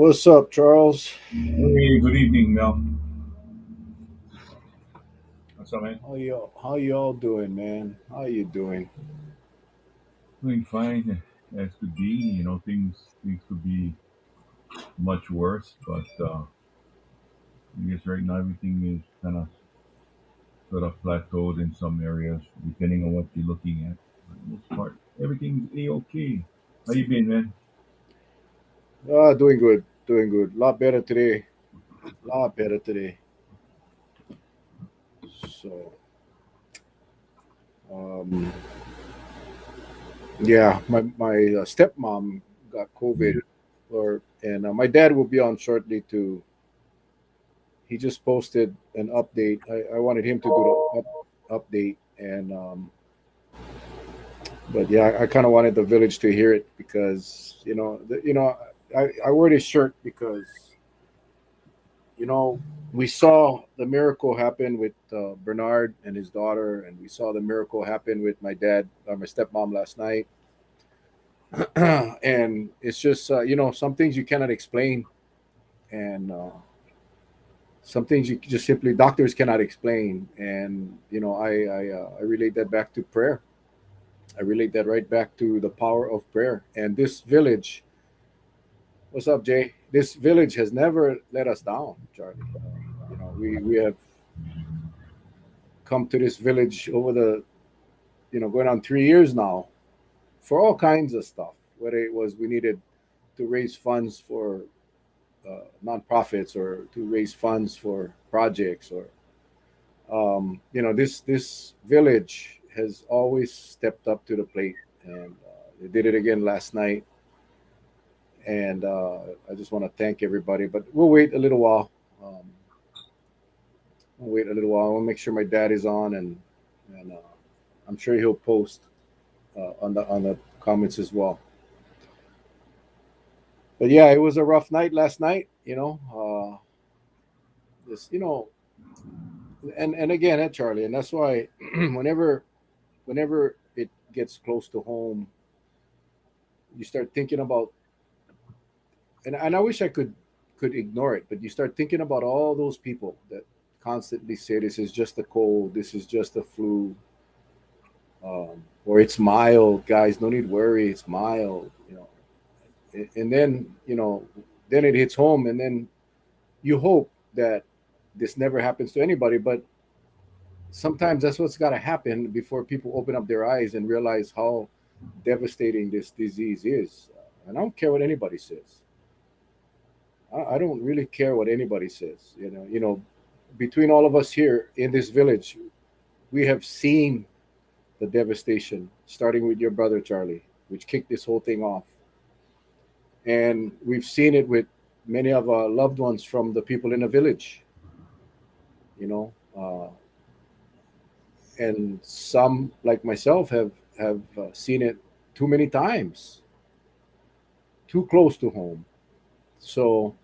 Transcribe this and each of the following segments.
What's up, Charles? Hey, good evening, Mel. What's up, man? How you all doing, man? How you doing? Doing fine as could be. Things could be much worse, but I guess right now everything is kind of sort of plateaued in some areas, depending on what you're looking at. For the most part, everything's a-okay. How you been, man? Doing good, doing good. Lot better today. Lot better today. So, um, yeah, my stepmom got COVID, or and my dad will be on shortly to. He just posted an update. I wanted him to do the update, and but yeah, I kind of wanted the village to hear it because I wore this shirt because we saw the miracle happen with Bernard and his daughter, and we saw the miracle happen with my dad, my stepmom last night. And it's just, some things you cannot explain, and some things you just simply doctors cannot explain. And I relate that back to prayer. I relate that right back to the power of prayer. And this village, what's up, Jay? This village has never let us down, Charlie. We have come to this village over the going on 3 years now for all kinds of stuff. Whether it was we needed to raise funds for nonprofits or to raise funds for projects, or this village has always stepped up to the plate, and they did it again last night. And I just want to thank everybody. But we'll wait a little while. We'll wait a little while. I'll make sure my dad is on, and I'm sure he'll post on the comments as well. But yeah, it was a rough night last night. This and again, Charlie, and that's why whenever it gets close to home, you start thinking about, and I wish I could ignore it, but you start thinking about all those people that constantly say this is just a cold, this is just a flu, or it's mild, guys, no need worry, it's mild. And then then it hits home, and then you hope that this never happens to anybody, but sometimes that's what's got to happen before people open up their eyes and realize how devastating this disease is. And I don't care what anybody says. I don't really care what anybody says. Between all of us here in this village, we have seen the devastation, starting with your brother Charlie, which kicked this whole thing off, and we've seen it with many of our loved ones from the people in the village. You know, and some like myself have seen it too many times, too close to home. So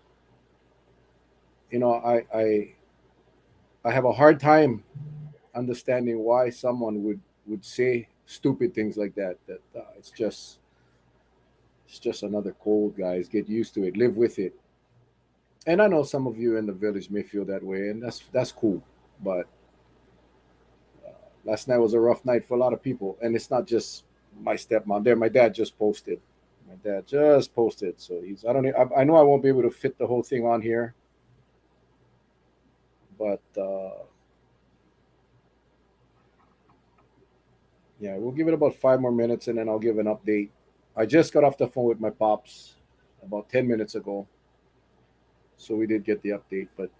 I have a hard time understanding why someone would say stupid things like that. That it's just another cold, guys. Get used to it. Live with it. And I know some of you in the village may feel that way, and that's cool. But last night was a rough night for a lot of people, and it's not just my stepmom. There, my dad just posted. My dad just posted, so he's. I don't. I know I won't be able to fit the whole thing on here, but yeah, we'll give it about 5 more minutes, and then I'll give an update. I just got off the phone with my pops about 10 minutes ago, so we did get the update. But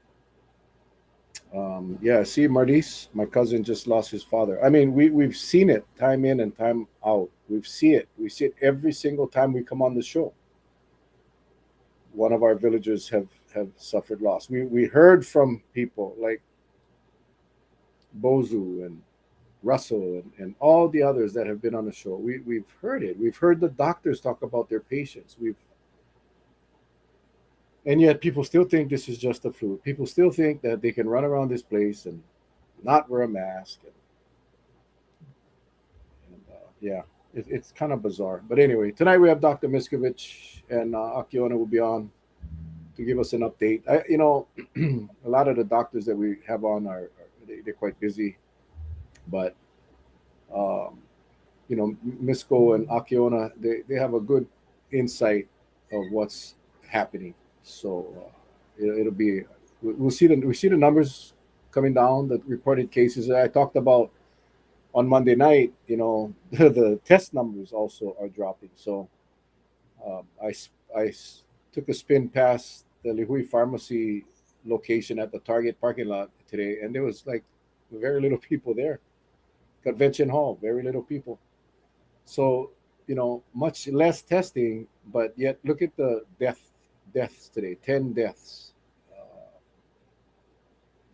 yeah, see, Mardis, my cousin just lost his father. I mean, we've seen it time in and time out. We see it every single time we come on the show. One of our villagers have suffered loss. We heard from people like Bozu and Russell and all the others that have been on the show. We've heard it. We've heard the doctors talk about their patients. And yet people still think this is just a flu. People still think that they can run around this place and not wear a mask. And yeah, it's kind of bizarre. But anyway, tonight we have Dr. Miscovich and Akiona will be on. to give us an update. A lot of the doctors that we have on they're quite busy, but um, Misco and Akiona, they have a good insight of what's happening. So it'll be we see the numbers coming down, the reported cases. I talked about on Monday night. The test numbers also are dropping. So I took a spin past the Lihui Pharmacy location at the Target parking lot today, and there was like very little people there. Convention hall, very little people. So much less testing, but yet look at the deaths today. 10 deaths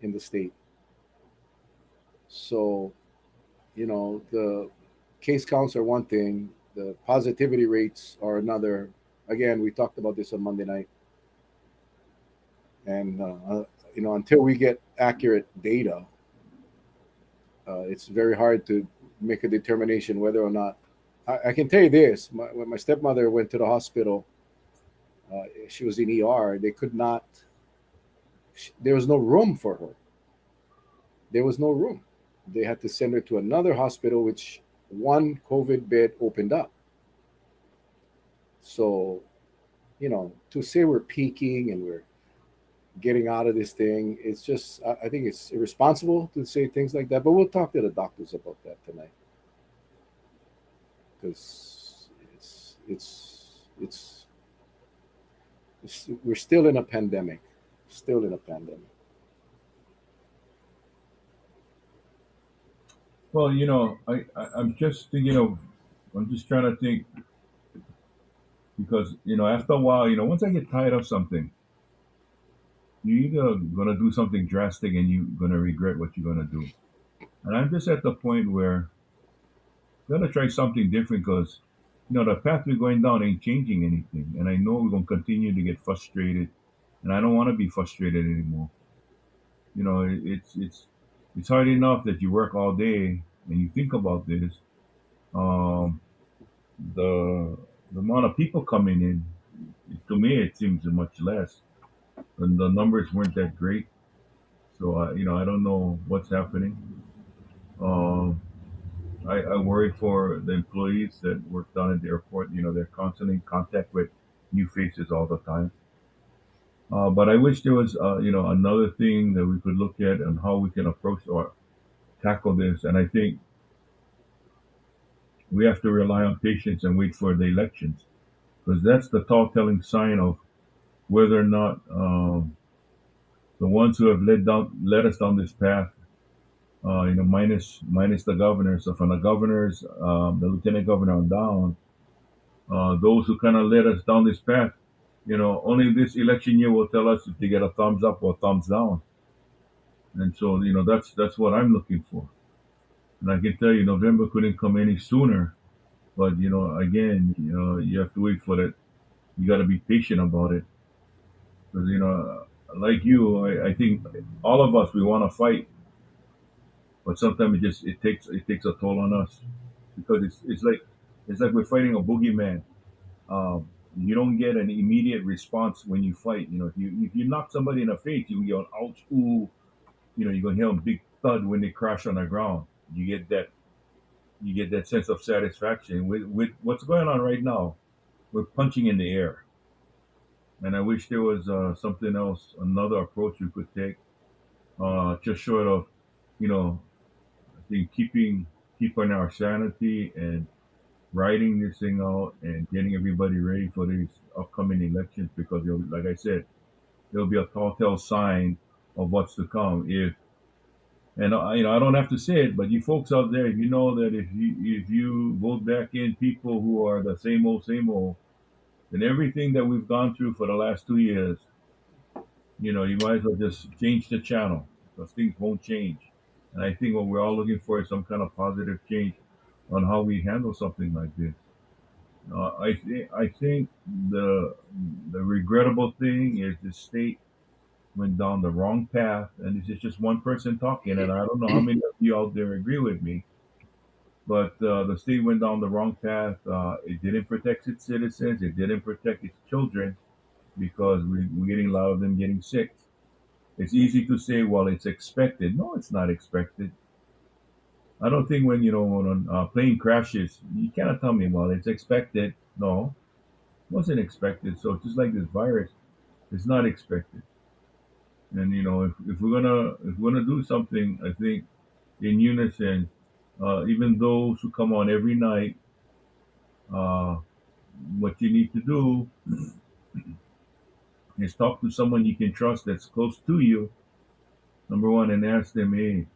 in the state. So the case counts are one thing, the positivity rates are another. Again, we talked about this on Monday night, and until we get accurate data, it's very hard to make a determination whether or not. I can tell you this: when my stepmother went to the hospital, she was in ER. They could not. There was no room for her. There was no room. They had to send her to another hospital, which one COVID bed opened up. So, to say we're peaking and we're getting out of this thing, it's just, I think it's irresponsible to say things like that. But we'll talk to the doctors about that tonight because it's, we're still in a pandemic, still in a pandemic. Well, I'm just thinking of, I'm just trying to think because after a while, once I get tired of something, you either gonna do something drastic and you're gonna regret what you're gonna do. And I'm just at the point where I'm gonna try something different because the path we're going down ain't changing anything, and I know we're gonna continue to get frustrated, and I don't want to be frustrated anymore. It's hard enough that you work all day and you think about this. Um, the the amount of people coming in, to me, it seems much less, and the numbers weren't that great. So I don't know what's happening. Um, I worry for the employees that work down at the airport. They're constantly in contact with new faces all the time. But I wish there was, another thing that we could look at and how we can approach or tackle this. And I think we have to rely on patience and wait for the elections because that's the tall telling sign of whether or not the ones who have led us down this path, minus the governor. So from the governors, the lieutenant governor on down, those who kind of led us down this path, only this election year will tell us if they get a thumbs up or thumbs down. And so, that's what I'm looking for. And I can tell you, November couldn't come any sooner. But again, you have to wait for it. You got to be patient about it because like you, I think all of us we want to fight, but sometimes it takes a toll on us because it's like we're fighting a boogeyman. You don't get an immediate response when you fight. If you knock somebody in the face, you yell ouch, ooh. You're gonna hear a big thud when they crash on the ground. You get that you get that sense of satisfaction with what's going on right now. We're punching in the air, and I wish there was something else, another approach we could take, just short of, you know, I think keeping our sanity and writing this thing out and getting everybody ready for these upcoming elections because, like I said, there'll be a telltale sign of what's to come. And I don't have to say it, but you folks out there, you know that if you vote back in people who are the same old, then everything that we've gone through for the last 2 years, you might as well just change the channel because things won't change. And I think what we're all looking for is some kind of positive change on how we handle something like this. I think the regrettable thing is the state went down the wrong path, and this is just one person talking, and I don't know how many of you out there agree with me, but the state went down the wrong path. It didn't protect its citizens. It didn't protect its children. because we're getting a lot of them getting sick. It's easy to say, well, it's expected. No, it's not expected. I don't think when a plane crashes, you cannot tell me, well, it's expected. No, it wasn't expected. So just like this virus, it's not expected. And if we're gonna do something, I think in unison, even those who come on every night, uh, what you need to do is talk to someone you can trust that's close to you. Number one, and ask them, hey,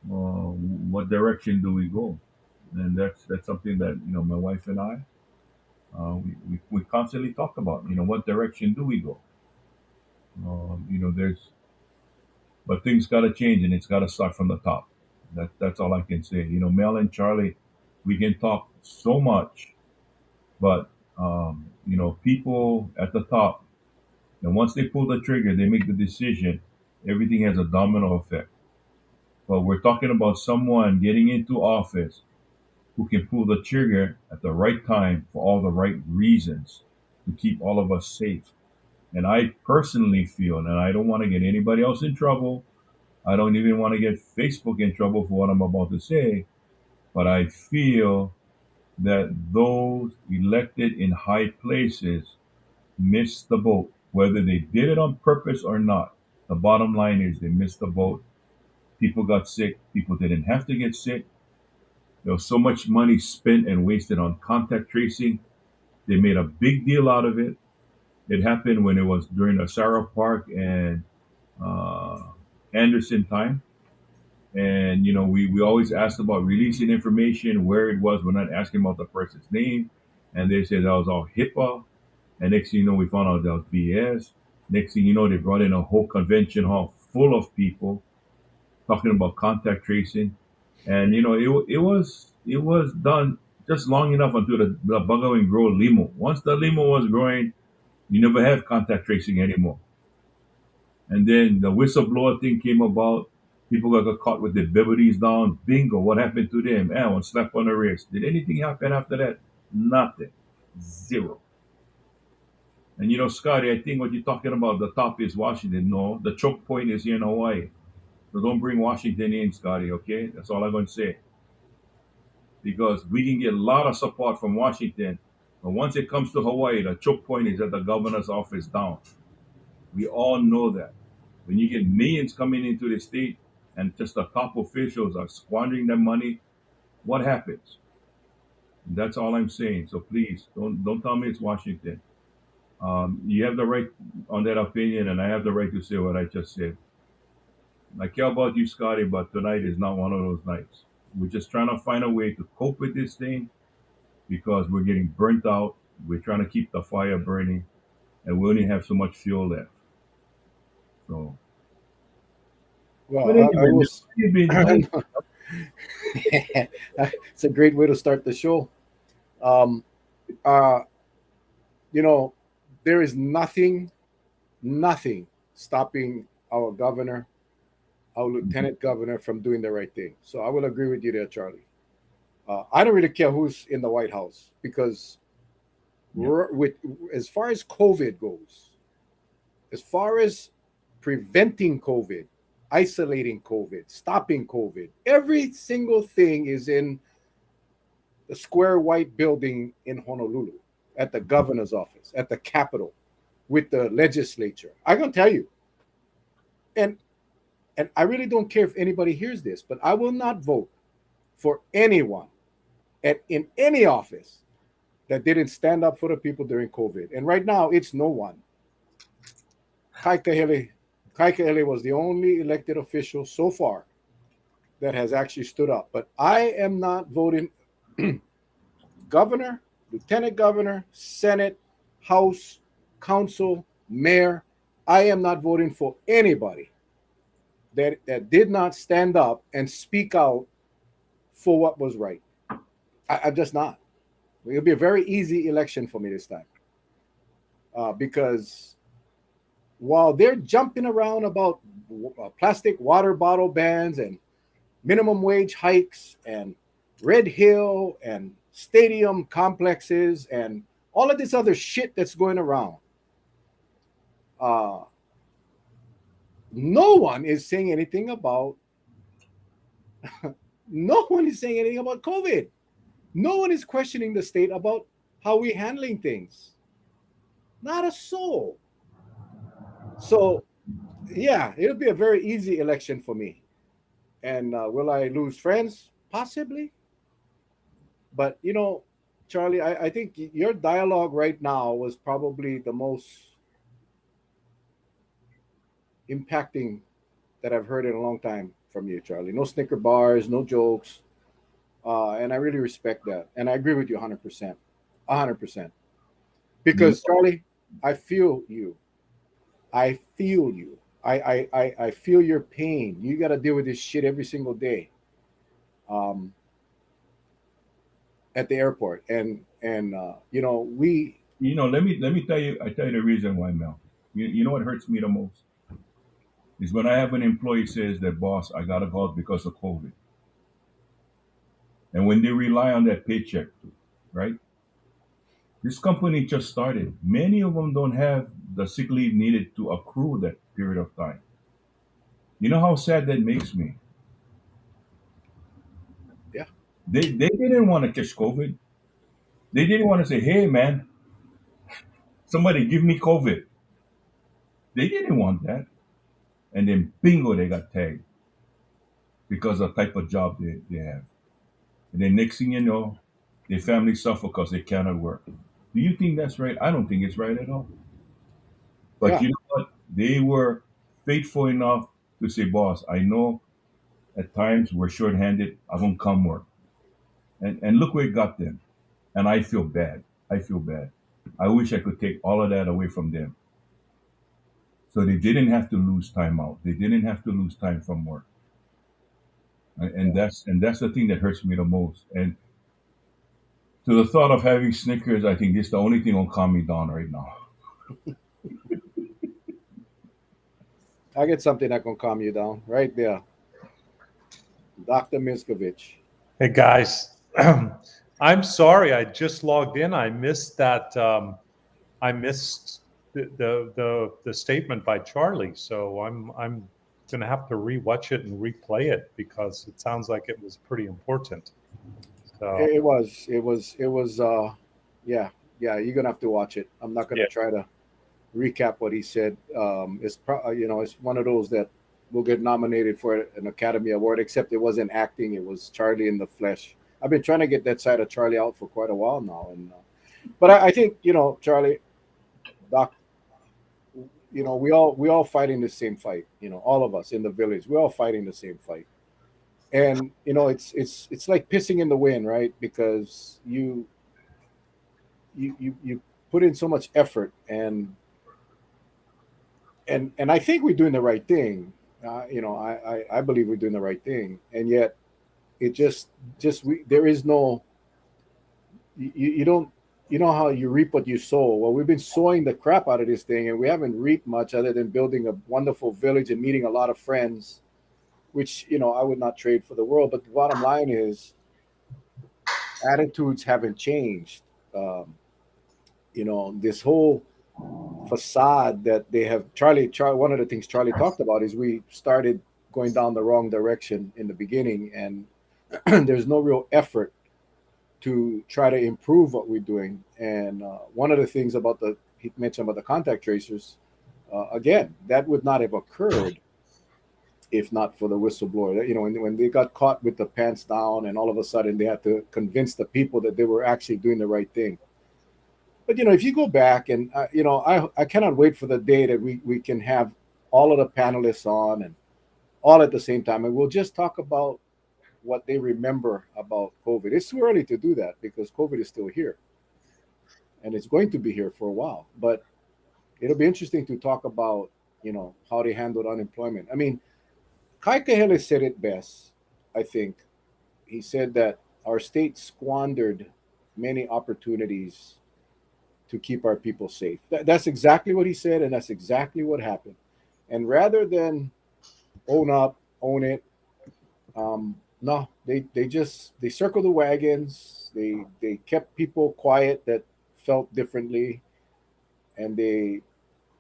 what direction do we go? And that's something that my wife and I, we constantly talk about. What direction do we go? There's but things got to change, and it's got to start from the top. That's all I can say. Mel and Charlie, we can talk so much, but people at the top, and once they pull the trigger, they make the decision. Everything has a domino effect. But we're talking about someone getting into office who can pull the trigger at the right time for all the right reasons to keep all of us safe. And I personally feel, and I don't want to get anybody else in trouble. I don't even want to get Facebook in trouble for what I'm about to say, but I feel that those elected in high places missed the boat, whether they did it on purpose or not. The bottom line is they missed the boat. People got sick. People didn't have to get sick. There was so much money spent and wasted on contact tracing. They made a big deal out of it. It happened when it was during the Sarah Park and uh, Anderson time. And we always asked about releasing information, where it was. We're not asking about the person's name. And they said that was all HIPAA. And next thing you know, we found out that was BS. Next thing you know, they brought in a whole convention hall full of people talking about contact tracing. And it was done just long enough until the bugger and grow limo. Once the limo was growing, you never have contact tracing anymore. And then the whistleblower thing came about. People got caught with their beverages down. Bingo, what happened to them? One slap on the wrist. Did anything happen after that? Nothing. Zero. And Scotty, I think what you're talking about, the top is Washington. No, the choke point is here in Hawaii. So don't bring Washington in, Scotty, okay? That's all I'm going to say. Because we can get a lot of support from Washington. But once it comes to Hawaii, the choke point is at the governor's office down. We all know that. When you get millions coming into the state and just the top officials are squandering their money, what happens? That's all I'm saying. So please don't tell me it's Washington. You have the right on that opinion, and I have the right to say what I just said. I care about you, Scotty, but tonight is not one of those nights. We're just trying to find a way to cope with this thing because we're getting burnt out. We're trying to keep the fire burning, and we only have so much fuel left. So, Well, but I anyway, Mel, was. how you been? How you It's a great way to start the show. Um, uh, you know, there is nothing stopping our governor, our been? lieutenant governor from doing the right thing. So I will agree with you there, Charlie. I don't really care who's in the White House because Yeah. with as far as COVID goes, as far as preventing COVID, isolating COVID, stopping COVID, every single thing is in the square white building in Honolulu, at the governor's office, at the Capitol, with the legislature. I can tell you, and I really don't care if anybody hears this, but I will not vote for anyone in any office that didn't stand up for the people during COVID. And right now, it's no one. Kaikahele, Kaikahele was the only elected official so far that has actually stood up. But I am not voting governor, lieutenant governor, senate, house, council, mayor. I am not voting for anybody that did not stand up and speak out for what was right. I'm just not. It'll be a very easy election for me this time because while they're jumping around about plastic water bottle bans and minimum wage hikes and Red Hill and stadium complexes and all of this other shit that's going around, Uh, no one is saying anything about no one is saying anything about COVID. No one is questioning the state about how we're handling things. Not a soul. So yeah, it'll be a very easy election for me. And will I lose friends? Possibly. But Charlie, I think your dialogue right now was probably the most impacting that I've heard in a long time from you, Charlie. No snicker bars, no jokes, and I really respect that. And I agree with you 100%, 100%. You Because Charlie, I feel you. I feel you. I feel your pain. You got to deal with this shit every single day um, at the airport, and we let me tell you the reason why, Mel. You know what hurts me the most is when I have an employee says that, boss, I gotta go out because of COVID, and when they rely on that paycheck, right? This company just started. Many of them don't have the sick leave needed to accrue that period of time. You know how sad that makes me. yeah They didn't want to catch COVID. They didn't want to say, hey man, somebody give me COVID. They didn't want that. And then bingo, they got tagged because of the type of job they have. And then next thing you know, their family suffer because they cannot work. Do you think that's right? I don't think it's right at all. But yeah you know what? They were faithful enough to say, boss, I know at times we're shorthanded. I won't come work. And look where it got them. And I feel bad. I feel bad. I wish I could take all of that away from them. So they didn't have to lose time out. They didn't have to lose time from work. And yeah. that's the thing that hurts me the most. And to the thought of having Snickers, I think this is the only thing will calm me down right now. I get something that can calm you down right there, Dr. Miscovich. Hey guys, I'm sorry. I just logged in. I missed that. I missed the statement by Charlie. So I'm going to have to rewatch it and replay it because it sounds like it was pretty important. So It was yeah, yeah, you're gonna have to watch it. I'm not gonna yeah, try to recap what he said. It's one of those that will get nominated for an Academy Award, except it wasn't acting, it was Charlie in the flesh. I've been trying to get that side of Charlie out for quite a while now, and but I think Charlie, Doc, we all fighting the same fight. All of us in the village, we're all fighting the same fight. And it's like pissing in the wind, right? Because you put in so much effort, and I think we're doing the right thing. I believe we're doing the right thing, and yet it there is no you don't how you reap what you sow. Well, we've been sowing the crap out of this thing, and we haven't reaped much other than building a wonderful village and meeting a lot of friends, which I would not trade for the world. But the bottom line is attitudes haven't changed. This whole facade that they have. Charlie, one of the things Charlie talked about is we started going down the wrong direction in the beginning, and there's no real effort to try to improve what we're doing. And one of the things about he mentioned about the contact tracers, again, that would not have occurred if not for the whistleblower. When they got caught with the pants down, and all of a sudden they had to convince the people that they were actually doing the right thing. But if you go back and I cannot wait for the day that we can have all of the panelists on and all at the same time, and we'll just talk about what they remember about COVID. It's too early to do that because COVID is still here, and it's going to be here for a while. But it'll be interesting to talk about how they handled unemployment. I mean, Kai Kahele said it best. I think he said that our state squandered many opportunities to keep our people safe. That's exactly what he said, and that's exactly what happened. And rather than own up, own it, no, they circled the wagons. They kept people quiet that felt differently, and they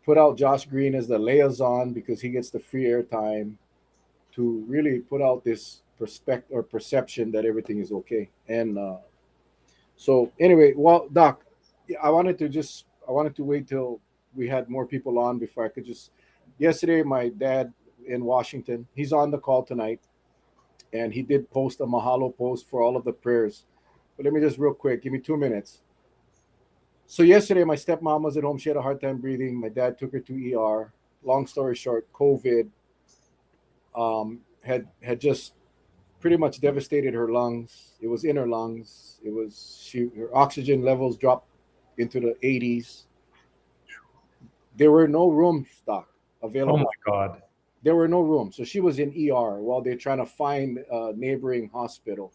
put out Josh Green as the liaison because he gets the free airtime to really put out this perception that everything is okay. And so anyway, well, Doc, yeah, I wanted to wait till we had more people on before I could just. Yesterday, my dad in Washington, he's on the call tonight, and he did post a mahalo post for all of the prayers. But let me just real quick, give me 2 minutes. So yesterday, my stepmom was at home. She had a hard time breathing. My dad took her to ER. Long story short, COVID had just pretty much devastated her lungs. It was in her lungs. It was her oxygen levels dropped into the 80s. There were no rooms, Doc, Oh my available. God. There were no rooms, so she was in ER while they're trying to find a neighboring hospital.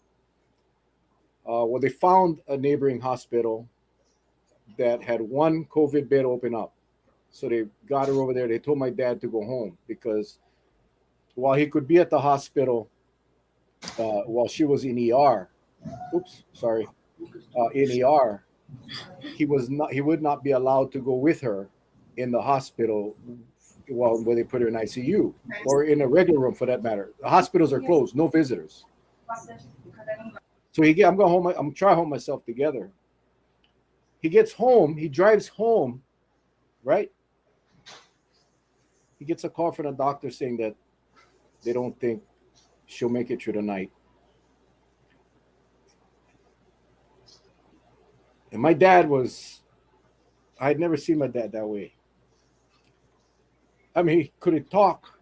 Well, they found a neighboring hospital that had one COVID bed open up, so they got her over there. They told my dad to go home because while he could be at the hospital while she was in ER, oops, sorry, in ER, he would not be allowed to go with her in the hospital while where they put her in ICU or in a regular room for that matter. The hospitals are closed, no visitors. So I'm going home. I'm trying to hold myself together. He gets home. He drives home, right? He gets a call from the doctor saying that they don't think she'll make it through the night. And my dad I had never seen my dad that way. I mean, he couldn't talk.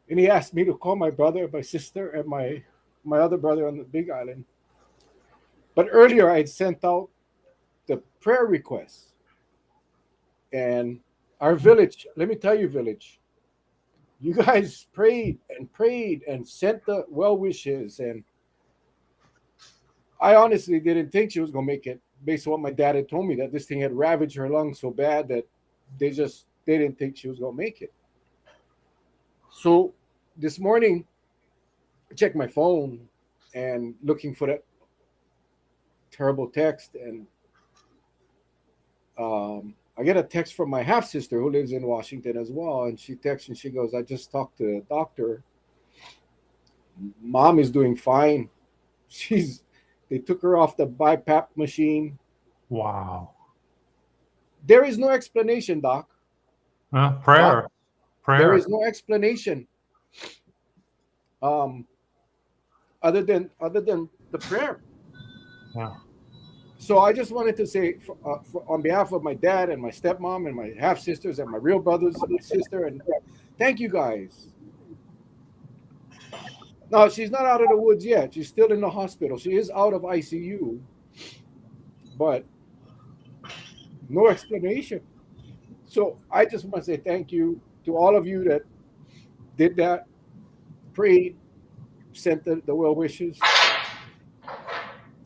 And he asked me to call my brother, my sister, and my other brother on the Big Island. But earlier, I had sent out the prayer requests. And our village, let me tell you, village, you guys prayed and sent the well wishes. And I honestly didn't think she was going to make it based on what my dad had told me, that this thing had ravaged her lungs so bad that they didn't think she was going to make it. So this morning, I checked my phone and looking for that terrible text. And I get a text from my half sister who lives in Washington as well. And she texts and she goes, I just talked to the doctor. Mom is doing fine. They took her off the BiPAP machine. Wow. There is no explanation, Doc. Prayer. Doc, Prayer. there is no explanation. Other than the prayer. Yeah. So I just wanted to say, on behalf of my dad and my stepmom and my half sisters and my real brothers and my sister, and thank you guys. No, she's not out of the woods yet. She's still in the hospital. She is out of ICU, but no explanation. So I just want to say thank you to all of you that did that, prayed, sent the well wishes.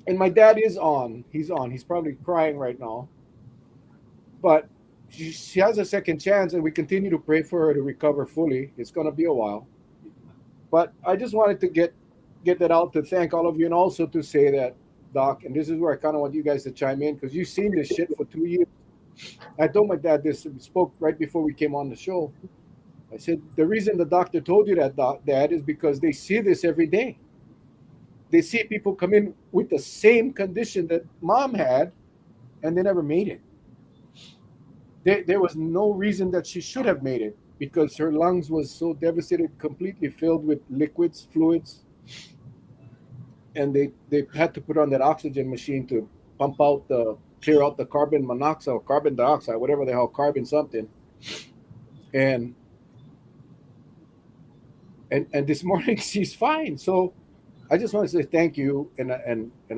And my dad is on. He's on. He's probably crying right now. But she has a second chance, and we continue to pray for her to recover fully. It's going to be a while. But I just wanted to get that out to thank all of you, and also to say that, Doc, and this is where I kind of want you guys to chime in, because you've seen this shit for 2 years. I told my dad this, spoke right before we came on the show. I said, the reason the doctor told you that, Dad, is because they see this every day. They see people come in with the same condition that Mom had, and they never made it. There was no reason that she should have made it, because her lungs was so devastated, completely filled with liquids, fluids, and they had to put on that oxygen machine to clear out the carbon monoxide, or carbon dioxide, whatever the hell, carbon something. And this morning she's fine. So I just want to say thank you, and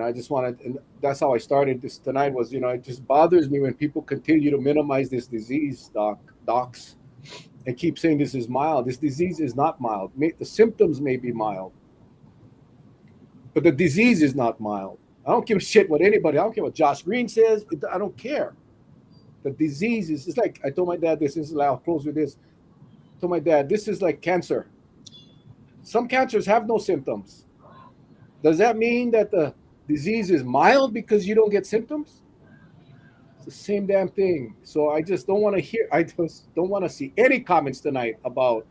I just wanted, and that's how I started this tonight. Was, it just bothers me when people continue to minimize this disease, docs, and keep saying this is mild. This disease is not mild. The symptoms may be mild, but the disease is not mild. I don't give a shit what anybody. I don't care what Josh Green says. I don't care. The disease is. It's like I told my dad this. I'll close with this. I told my dad this is like cancer. Some cancers have no symptoms. Does that mean that the disease is mild because you don't get symptoms? It's the same damn thing. So I just don't want to hear. I just don't want to see any comments tonight about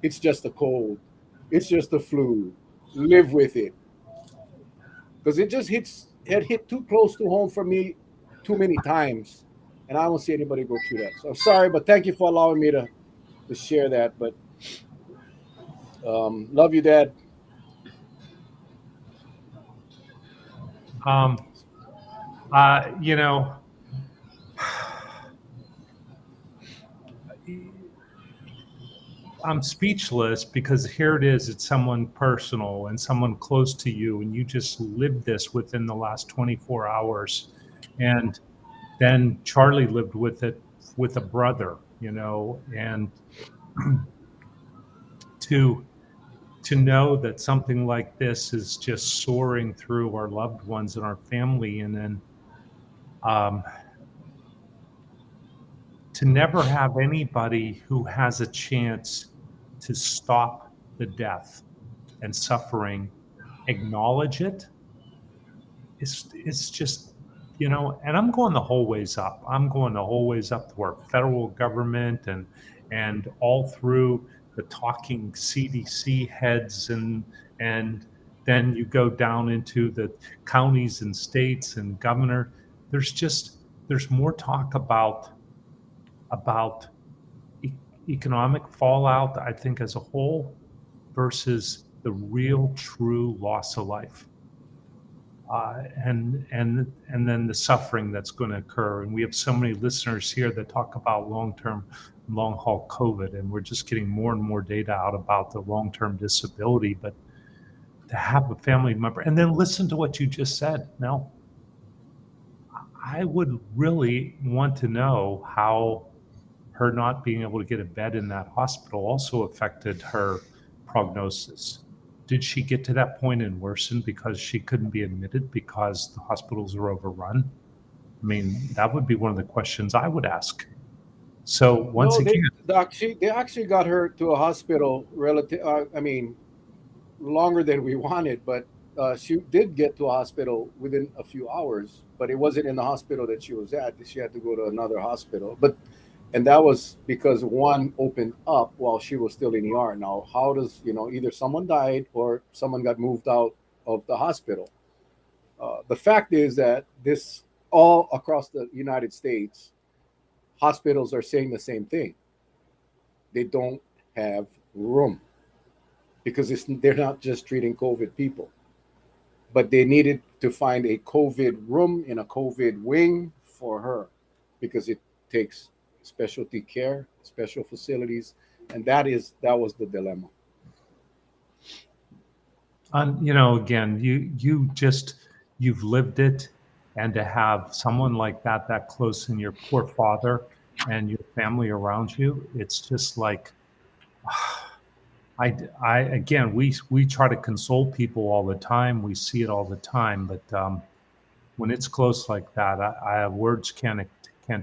it's just a cold, it's just a flu. Live with it, because it just hit too close to home for me too many times, and I don't see anybody go through that. So I'm sorry, but thank you for allowing me to share that. But love you, Dad. Um, you know, I'm speechless because here it is, it's someone personal and someone close to you, and you just lived this within the last 24 hours. And then Charlie lived with it with a brother, and to know that something like this is just soaring through our loved ones and our family, and then um, to never have anybody who has a chance to stop the death and suffering acknowledge it. It's just, and I'm going the whole ways up. I'm going the whole ways up to our federal government, and all through the talking CDC heads, and then you go down into the counties and states and governor. There's more talk about e- economic fallout, I think, as a whole, versus the real true loss of life, and then the suffering that's going to occur. And we have so many listeners here that talk about long haul COVID, and we're just getting more and more data out about the long term disability. But to have a family member, and then listen to what you just said, Mel. I would really want to know how her not being able to get a bed in that hospital also affected her prognosis. Did she get to that point and worsen because she couldn't be admitted because the hospitals are overrun? I mean, that would be one of the questions I would ask. So once No, again, they actually got her to a hospital relative. I mean, longer than we wanted, but she did get to a hospital within a few hours. But it wasn't in the hospital that she was at. She had to go to another hospital. But and that was because one opened up while she was still in ER. Now, how does either someone died or someone got moved out of the hospital? The fact is that this all across the United States, hospitals are saying the same thing. They don't have room because they're not just treating COVID people, but they needed to find a COVID room in a COVID wing for her because it takes specialty care, special facilities, and that was the dilemma. again, you've lived it, and to have someone like that close in your poor father and your family around you, it's just like I again, we try to console people all the time. We see it all the time, but when it's close like that, I have words can't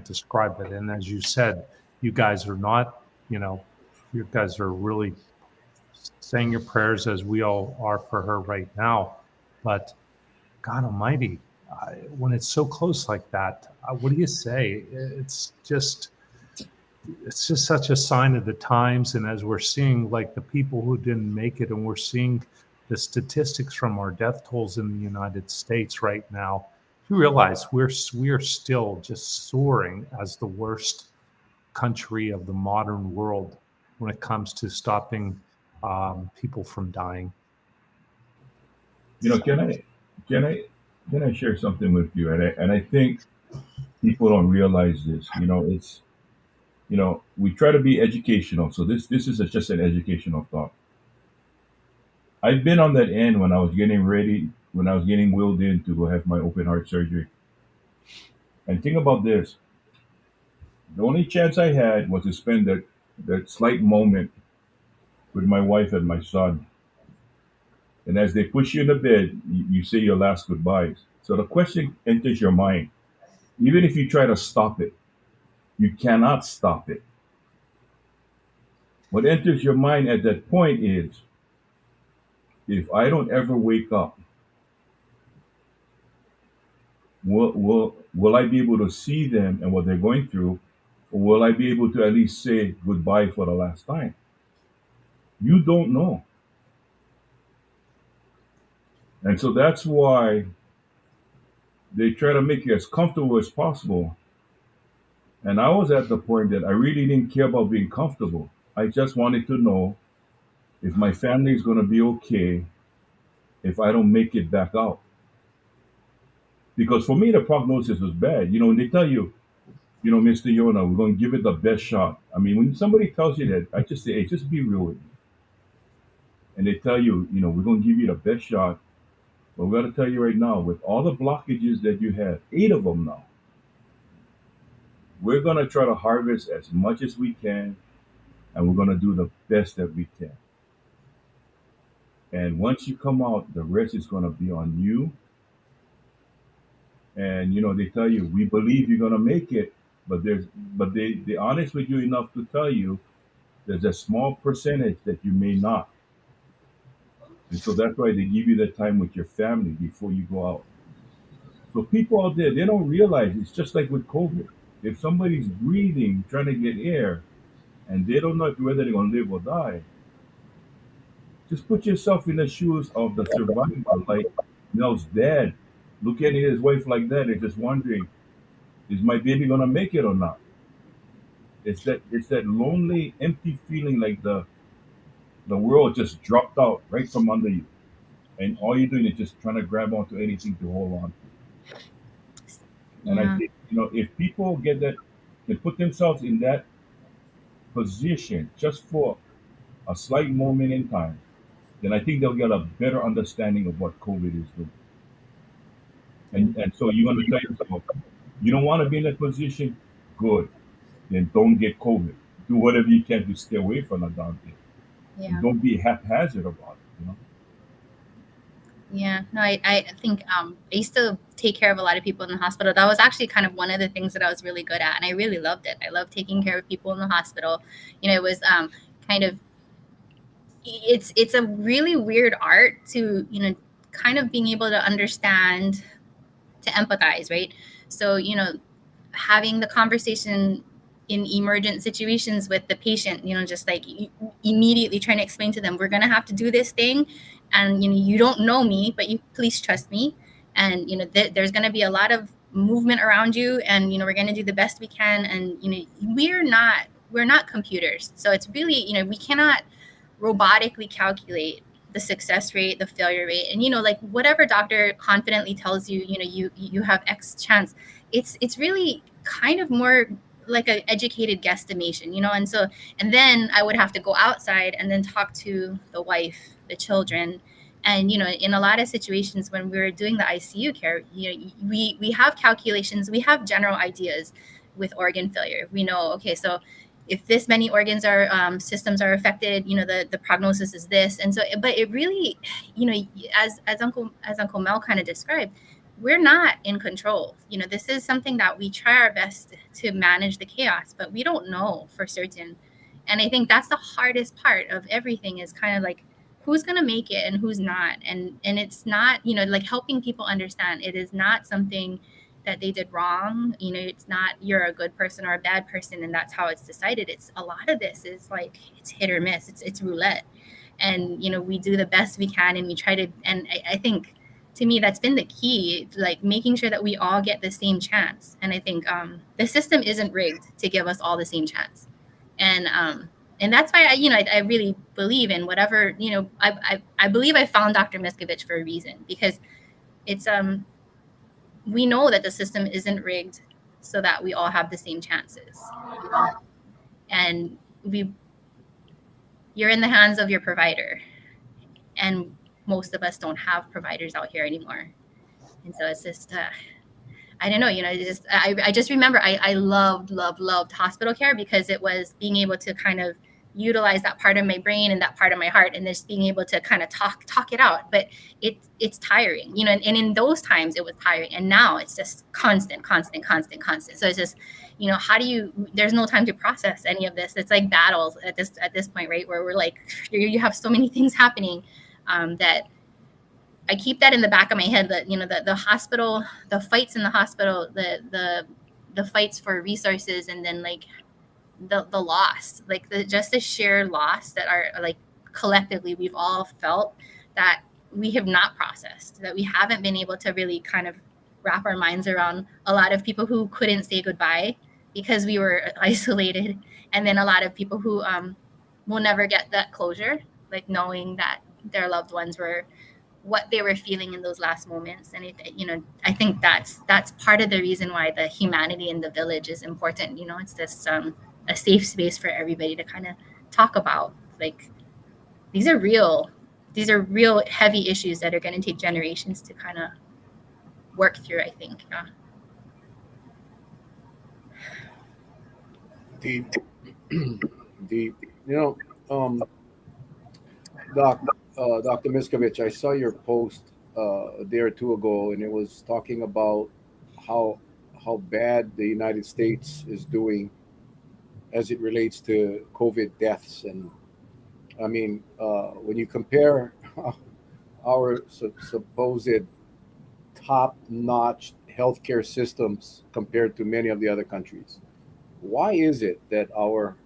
describe it. And as you said, you guys are not, you guys are really saying your prayers as we all are for her right now. But God Almighty, when it's so close like that, what do you say? It's just such a sign of the times. And as we're seeing, like, the people who didn't make it, and we're seeing the statistics from our death tolls in the United States right now, you realize we're still just soaring as the worst country of the modern world when it comes to stopping people from dying. You know, can I can I share something with you? And I think people don't realize this. We try to be educational. So this is just an educational thought. I've been on that end when I was getting ready, when I was getting willed in to go have my open heart surgery. And think about this: the only chance I had was to spend that slight moment with my wife and my son. And as they push you in the bed, you say your last goodbyes. So the question enters your mind. Even if you try to stop it, you cannot stop it. What enters your mind at that point is, if I don't ever wake up, Will I be able to see them and what they're going through, or will I be able to at least say goodbye for the last time? You don't know. And so that's why they try to make you as comfortable as possible. And I was at the point that I really didn't care about being comfortable. I just wanted to know if my family is going to be okay if I don't make it back out. Because for me, the prognosis was bad. You know, when they tell you, Mr. Yona, we're going to give it the best shot. I mean, when somebody tells you that, I just say, hey, just be real with me. And they tell you, we're going to give you the best shot. But we got to tell you right now, with all the blockages that you have, 8 of them now, we're going to try to harvest as much as we can, and we're going to do the best that we can. And once you come out, the rest is going to be on you. And they tell you, we believe you're going to make it, but they honest with you enough to tell you there's a small percentage that you may not. And so that's why they give you that time with your family before you go out. So people out there, they don't realize it's just like with COVID. If somebody's breathing, trying to get air, and they don't know whether they're going to live or die, just put yourself in the shoes of the survivor, like Mel's dad, looking at his wife like that and just wondering, is my baby going to make it or not? It's that lonely, empty feeling, like the world just dropped out right from under you, and all you're doing is just trying to grab onto anything to hold on to. And I Yeah. think if people get that, they put themselves in that position just for a slight moment in time, then I think they'll get a better understanding of what COVID is doing. And so you're going to tell yourself, you don't want to be in that position, good. Then don't get COVID. Do whatever you can to stay away from the damn thing. And Yeah. don't be haphazard about it. Yeah. No, I think I used to take care of a lot of people in the hospital. That was actually kind of one of the things that I was really good at, and I really loved it. I loved taking care of people in the hospital. It was kind of it's a really weird art to kind of being able to understand, to empathize, right? So having the conversation in emergent situations with the patient, just like immediately trying to explain to them, we're going to have to do this thing, and you don't know me, but you please trust me, and there's going to be a lot of movement around you, and we're going to do the best we can, and we're not computers, so it's really we cannot robotically calculate the success rate, the failure rate, and like whatever doctor confidently tells you, you have X chance. It's really kind of more like an educated guesstimation, and then I would have to go outside and then talk to the wife, the children, and in a lot of situations when we were doing the ICU care, we have calculations, we have general ideas with organ failure. We know, okay, so if this many organs are systems are affected, the prognosis is this. And so, but it really, as Uncle Mel kind of described, we're not in control. This is something that we try our best to manage the chaos, but we don't know for certain. And I think that's the hardest part of everything, is kind of like who's going to make it and who's not. And it's not, like helping people understand it is not something that they did wrong. It's not you're a good person or a bad person and that's how it's decided. It's a lot of this is like it's hit or miss. It's roulette. And we do the best we can, and we try to, and I think to me that's been the key, like making sure that we all get the same chance. And I think the system isn't rigged to give us all the same chance. And that's why I really believe in whatever, I believe I found Dr. Miscovich for a reason, because it's we know that the system isn't rigged so that we all have the same chances. And you're in the hands of your provider. And most of us don't have providers out here anymore. And so it's just, I don't know, I just remember I loved hospital care, because it was being able to kind of utilize that part of my brain and that part of my heart, and just being able to kind of talk it out. But it's tiring, and in those times it was tiring, and now it's just constant. So it's just, how do you, there's no time to process any of this. It's like battles at this point, right, where we're like, you have so many things happening that I keep that in the back of my head, that, you know, the hospital, the fights in the hospital, the fights for resources, and then like the loss, like just the sheer loss that are like collectively we've all felt, that we have not processed, that we haven't been able to really kind of wrap our minds around. A lot of people who couldn't say goodbye because we were isolated, and then a lot of people who will never get that closure, like knowing that their loved ones were what they were feeling in those last moments. And it, you know, I think that's part of the reason why the humanity in the village is important. You know, it's this a safe space for everybody to kind of talk about, like, these are real heavy issues that are going to take generations to kind of work through, I think. Yeah. Deep, deep. You know, Dr. Miscovich, I saw your post a day or two ago, and it was talking about how bad the United States is doing as it relates to COVID deaths. And I mean, when you compare our supposed top-notch healthcare systems compared to many of the other countries, why is it that our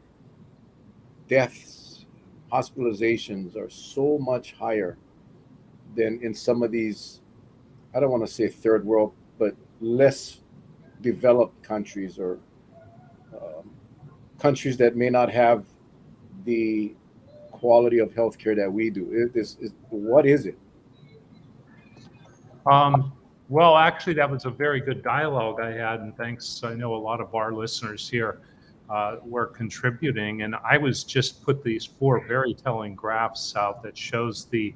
deaths, hospitalizations are so much higher than in some of these, I don't want to say third world, but less developed countries, or um, countries that may not have the quality of healthcare that we do? What is it? Well, actually, that was a very good dialogue I had, and thanks. I know a lot of our listeners here were contributing, and I was just put these 4 very telling graphs out that shows the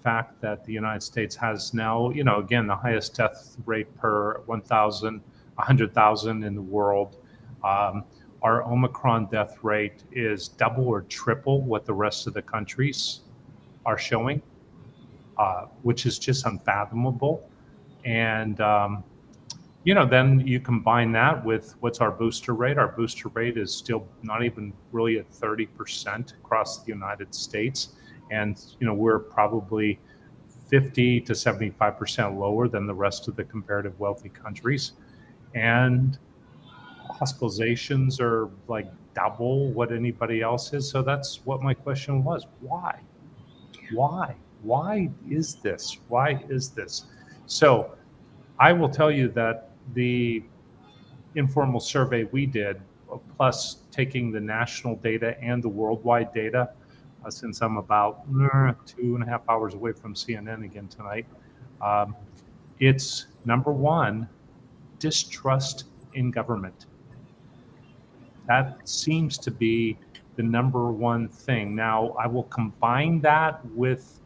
fact that the United States has now, you know, again, the highest death rate per 100,000 in the world. Our Omicron death rate is double or triple what the rest of the countries are showing, which is just unfathomable. And, you know, then you combine that with what's our booster rate. Our booster rate is still not even really at 30% across the United States. And, you know, we're probably 50 to 75% lower than the rest of the comparative wealthy countries. And hospitalizations are like double what anybody else is. So that's what my question was. Why? Why is this? Why is this? So I will tell you that the informal survey we did, plus taking the national data and the worldwide data, since I'm about 2.5 hours away from CNN again tonight, it's number one, distrust in government. That seems to be the number one thing. Now, I will combine that with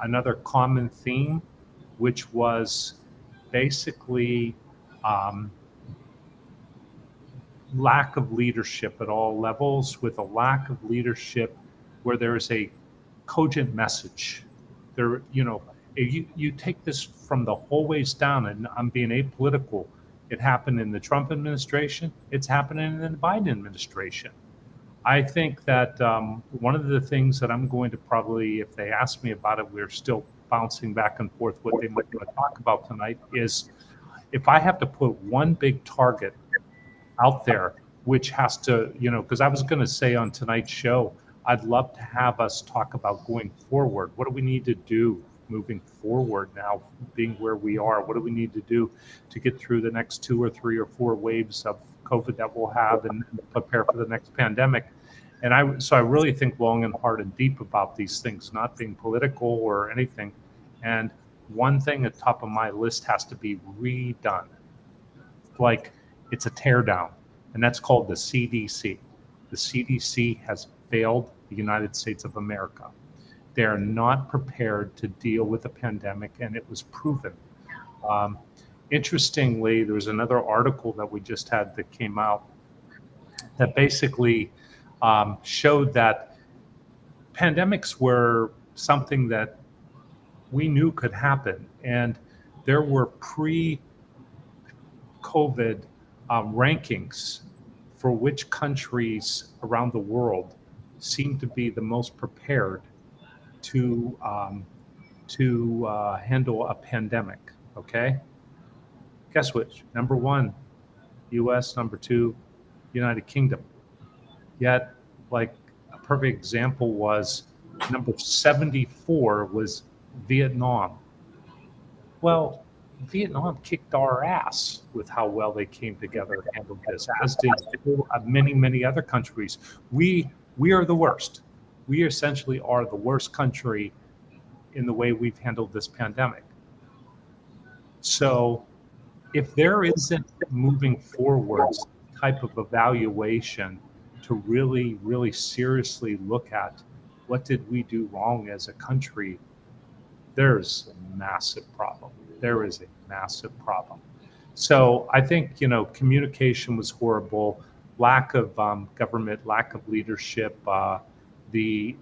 another common theme, which was basically lack of leadership at all levels, with a lack of leadership where there is a cogent message. There, you know, you take this from the whole ways down, and I'm being apolitical. It happened in the Trump administration. It's happening in the Biden administration. I think that one of the things that I'm going to probably, if they ask me about it, we're still bouncing back and forth what they might want to talk about tonight, is if I have to put one big target out there, which has to, you know, because I was going to say on tonight's show, I'd love to have us talk about going forward. What do we need to do moving forward now, being where we are? What do we need to do to get through the next 2 or 3 or 4 waves of COVID that we'll have, and prepare for the next pandemic? And I really think long and hard and deep about these things, not being political or anything. And one thing at the top of my list has to be redone. Like, it's a teardown, and that's called the CDC. The CDC has failed the United States of America. They are not prepared to deal with a pandemic, and it was proven. Interestingly, there was another article that we just had that came out that basically showed that pandemics were something that we knew could happen, and there were pre-COVID rankings for which countries around the world seemed to be the most prepared to to handle a pandemic. Okay, guess which? Number one, U.S. Number two, United Kingdom. Yet, like a perfect example was number 74 was Vietnam. Well, Vietnam kicked our ass with how well they came together and handled this, as did many, many other countries. We are the worst. We essentially are the worst country in the way we've handled this pandemic. So if there isn't moving forward some type of evaluation to really, really seriously look at what did we do wrong as a country, there's a massive problem. There is a massive problem. So I think, communication was horrible, lack of government, lack of leadership, the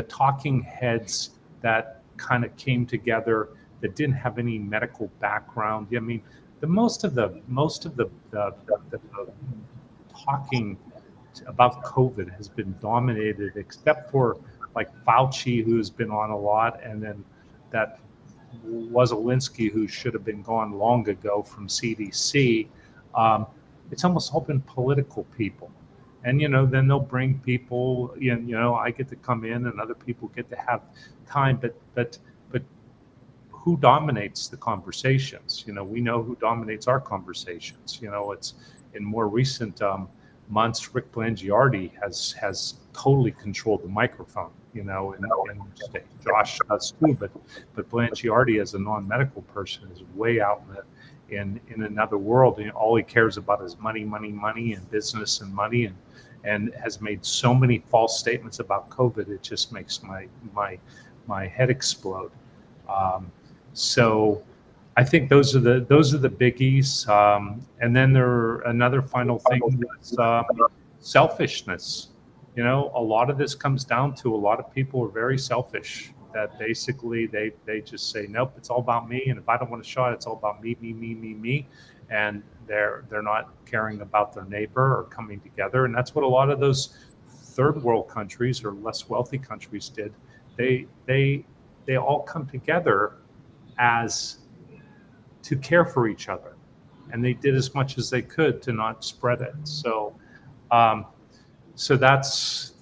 talking heads that kind of came together that didn't have any medical background. I mean, the most of the talking about COVID has been dominated, except for like Fauci, who's been on a lot, and then that Wazolinsky, who should have been gone long ago from CDC. It's almost all been political people. And, then they'll bring people, I get to come in and other people get to have time, but who dominates the conversations? We know who dominates our conversations. It's in more recent months, Rick Blangiardi has totally controlled the microphone, and Josh does too, but Blangiardi as a non-medical person is way out in another world. All he cares about is money, and business and money, and has made so many false statements about COVID. It just makes my head explode. So I think those are the biggies. And then another final thing was selfishness. A lot of this comes down to a lot of people are very selfish. That basically they just say, nope, it's all about me, and if I don't want a shot, it's all about me, and they're not caring about their neighbor or coming together. And that's what a lot of those third world countries or less wealthy countries did. They all come together as to care for each other, and they did as much as they could to not spread it. So that's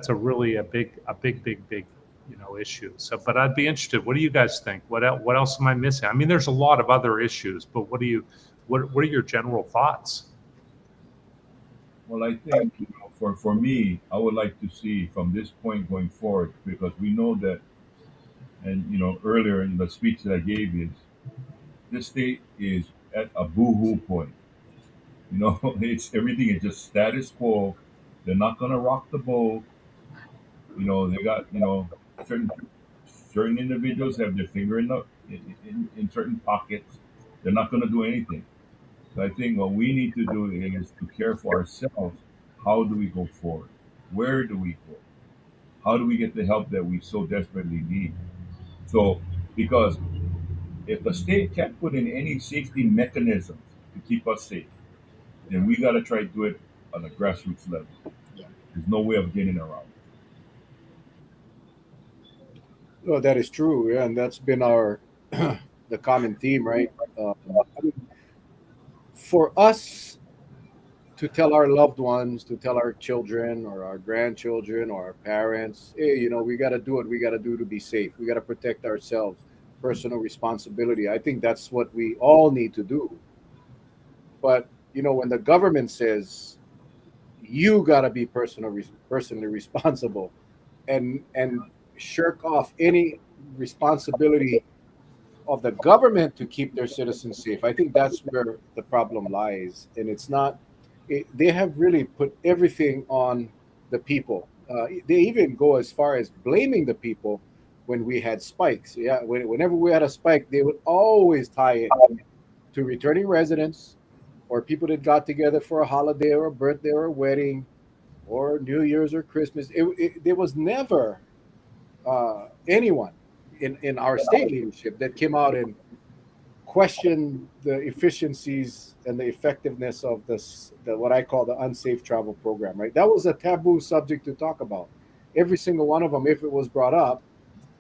a really a big issue. So, but I'd be interested. What do you guys think? What else am I missing? I mean, there's a lot of other issues, but what are your general thoughts? Well, I think for me, I would like to see from this point going forward, because we know that, and earlier in the speech that I gave is this state is at a boo-hoo point. It's everything is just status quo. They're not gonna rock the boat. They got certain certain individuals have their finger in certain pockets. They're not gonna do anything. So I think what we need to do is to care for ourselves. How do we go forward? Where do we go? How do we get the help that we so desperately need? So, because if the state can't put in any safety mechanisms to keep us safe, then we got to try to do it on a grassroots level. Yeah. There's no way of getting around it. Well, that is true, yeah, and that's been our the common theme, right? I mean, for us to tell our loved ones, to tell our children or our grandchildren or our parents, hey, we got to do what we got to do to be safe. We got to protect ourselves. Personal responsibility. I think that's what we all need to do. But when the government says you got to be personally responsible, and shirk off any responsibility of the government to keep their citizens safe, I think that's where the problem lies. And it's not. They have really put everything on the people. They even go as far as blaming the people when we had spikes. Yeah, whenever we had a spike, they would always tie it to returning residents or people that got together for a holiday or a birthday or a wedding or New Year's or Christmas. There was never anyone in our state leadership that came out and questioned the efficiencies and the effectiveness of what I call the unsafe travel program. Right, that was a taboo subject to talk about. Every single one of them, if it was brought up,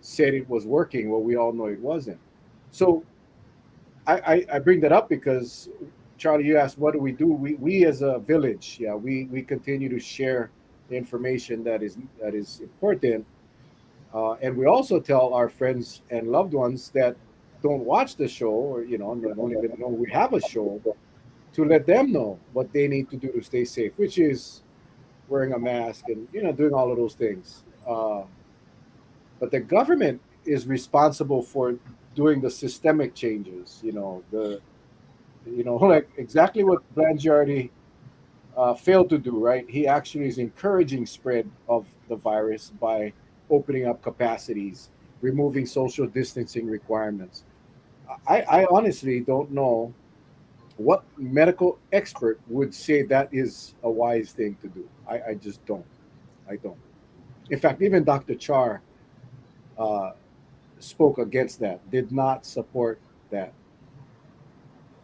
said it was working. Well, we all know it wasn't. So I bring that up because Charlie, you asked what do we do? We as a village, yeah, we continue to share the information that is important, and we also tell our friends and loved ones that don't watch the show or don't even know we have a show to let them know what they need to do to stay safe, which is wearing a mask and doing all of those things. But the government is responsible for doing the systemic changes. Like exactly what Blangiardi failed to do. Right, he actually is encouraging spread of the virus by opening up capacities, removing social distancing requirements. I honestly don't know what medical expert would say that is a wise thing to do. I just don't. I don't. In fact, even Dr. Char uh, spoke against that, did not support that.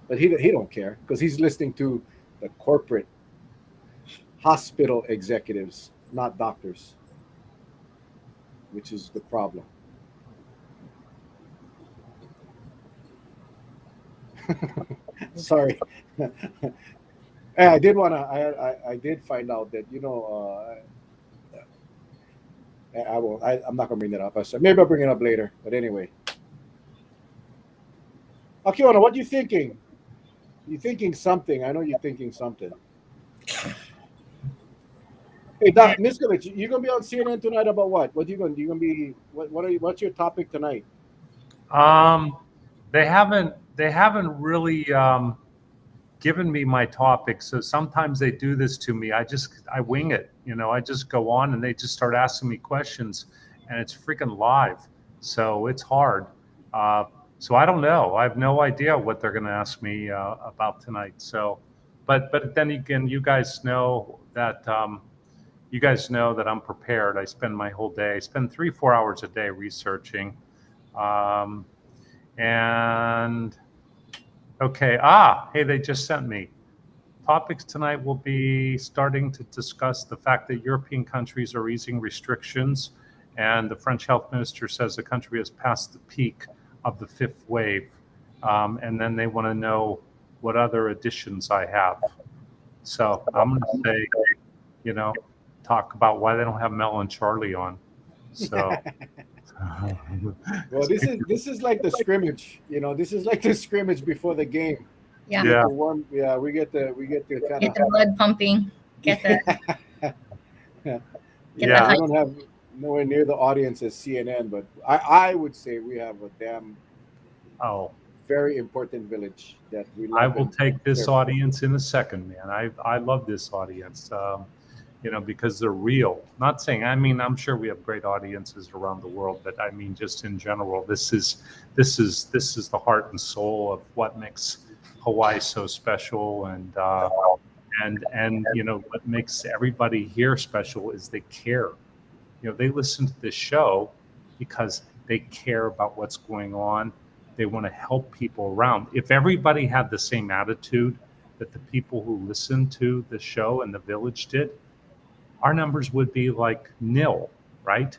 But he don't care because he's listening to the corporate hospital executives, not doctors, which is the problem. Sorry. I did want to. I did find out that I won't. I'm not gonna bring that up. I said maybe I'll bring it up later. But anyway, Akiona, what are you thinking? You thinking something? I know you're thinking something. Hey, Doc, Miscovich, you gonna be on CNN tonight about what? What you gonna? You gonna be? What are you? What's your topic tonight? Um, they haven't really given me my topic. So sometimes they do this to me. I wing it. I just go on and they just start asking me questions, and it's freaking live. So it's hard. Uh, so I don't know. I have no idea what they're going to ask me about tonight. So, but then again, you guys know that I'm prepared. I spend my whole day. I spend 3-4 hours a day researching. Um, and okay. Hey, they just sent me. Topics tonight will be starting to discuss the fact that European countries are easing restrictions, and the French health minister says the country has passed the peak of the fifth wave. And then they want to know what other additions I have. So I'm going to say, talk about why they don't have Mel and Charlie on. So. Well, this is like the scrimmage. This is like the scrimmage before the game. Yeah. Yeah. We get the kind Get the blood pumping. Get the yeah. Yeah. We don't have nowhere near the audience as CNN, but I would say we have a damn Oh, very important village that we love. I will and take this care for. audience in a second, man. I love this audience, because they're real. Not saying, I'm sure we have great audiences around the world, but I mean, just in general, this is the heart and soul of what makes Hawaii so special, and what makes everybody here special is they care. They listen to this show because they care about what's going on. They want to help people around. If everybody had the same attitude that the people who listened to the show and the village did, our numbers would be like nil, right?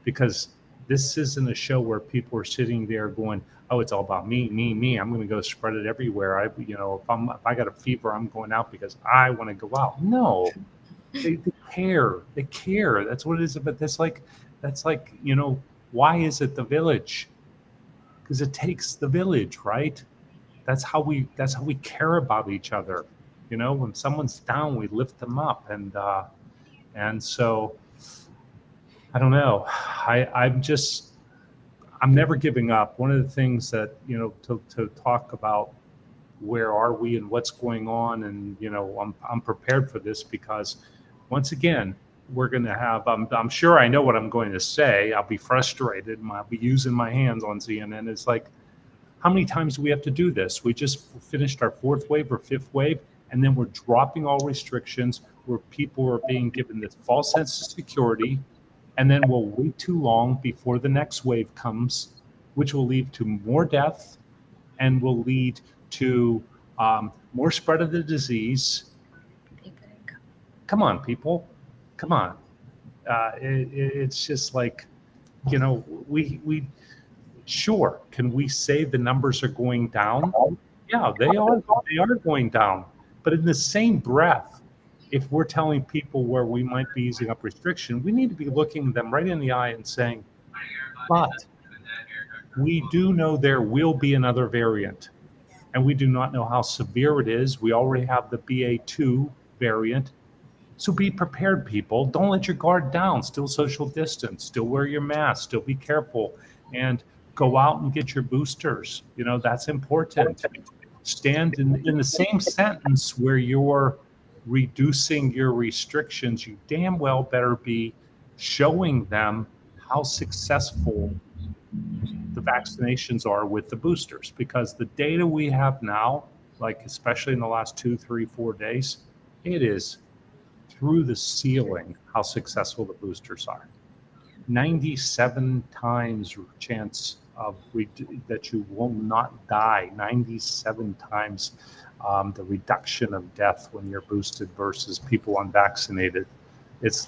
Because this isn't a show where people are sitting there going, "Oh, it's all about me, me, me. I'm going to go spread it everywhere. If I got a fever, I'm going out because I want to go out." No, they care. They care. That's what it is. But that's like, why is it the village? Because it takes the village, right? That's how we care about each other. When someone's down, we lift them up, and so I don't know. I'm never giving up. One of the things that to talk about where are we and what's going on, and I'm prepared for this because once again we're going to have. I'm sure I know what I'm going to say. I'll be frustrated. I'll be using my hands on CNN. It's like, how many times do we have to do this? We just finished our fourth wave or fifth wave, and then we're dropping all restrictions where people are being given this false sense of security, and then we'll wait too long before the next wave comes, which will lead to more death and will lead to more spread of the disease. Come on, people. Come on. It's just like, we sure, can we say the numbers are going down? Yeah, they are going down. But in the same breath, if we're telling people where we might be easing up restriction, we need to be looking them right in the eye and saying, but we do know there will be another variant, and we do not know how severe it is. We already have the BA2 variant. So be prepared, people. Don't let your guard down. Still social distance, still wear your mask, still be careful, and go out and get your boosters. That's important. Stand in the same sentence where you're reducing your restrictions, you damn well better be showing them how successful the vaccinations are with the boosters, because the data we have now, like especially in the last 2, 3, 4 days, it is through the ceiling how successful the boosters are. 97 times chance of that you will not die, 97 times the reduction of death when you're boosted versus people unvaccinated. It's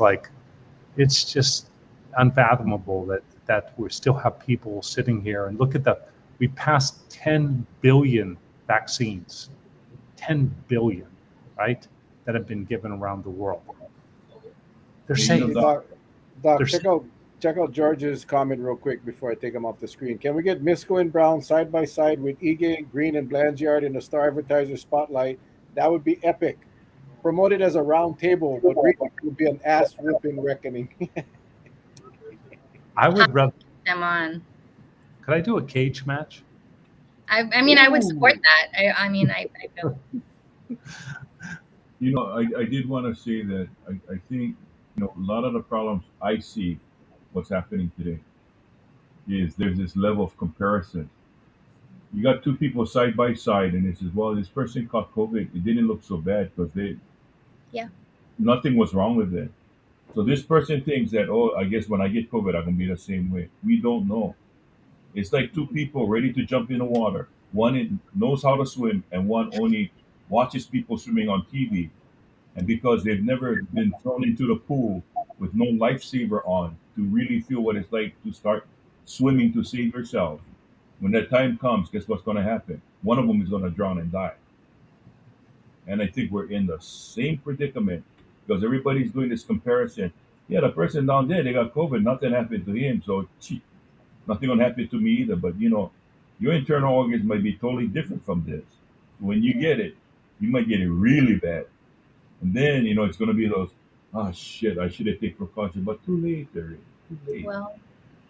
just unfathomable that we still have people sitting here and look at we passed 10 billion vaccines, 10 billion, right, that have been given around the world. They're saying, Doc, check out George's comment real quick before I take him off the screen. Can we get Misco and Brown side by side with Ige, Green, and Blanchard in the Star Advertiser spotlight? That would be epic. Promoted as a round table, but really it would be an ass whooping reckoning. I would rather them on. Could I do a cage match? I mean, I would support that. I feel. I did want to say that I think a lot of the problems I see what's happening today is there's this level of comparison. You got two people side by side, and it says, well, this person caught COVID. It didn't look so bad because nothing was wrong with it. So this person thinks that, oh, I guess when I get COVID, I'm going to be the same way. We don't know. It's like two people ready to jump in the water. One knows how to swim, and one only watches people swimming on TV. And because they've never been thrown into the pool with no lifesaver on to really feel what it's like to start swimming to save yourself, when that time comes, guess what's going to happen? One of them is going to drown and die. And I think we're in the same predicament because everybody's doing this comparison. Yeah, the person down there, they got COVID, nothing happened to him, so nothing going to happen to me either. But, your internal organs might be totally different from this. When you get it, you might get it really bad. And then, it's going to be those, oh, shit, I should have taken precaution, but too late, Terry, too late. Well,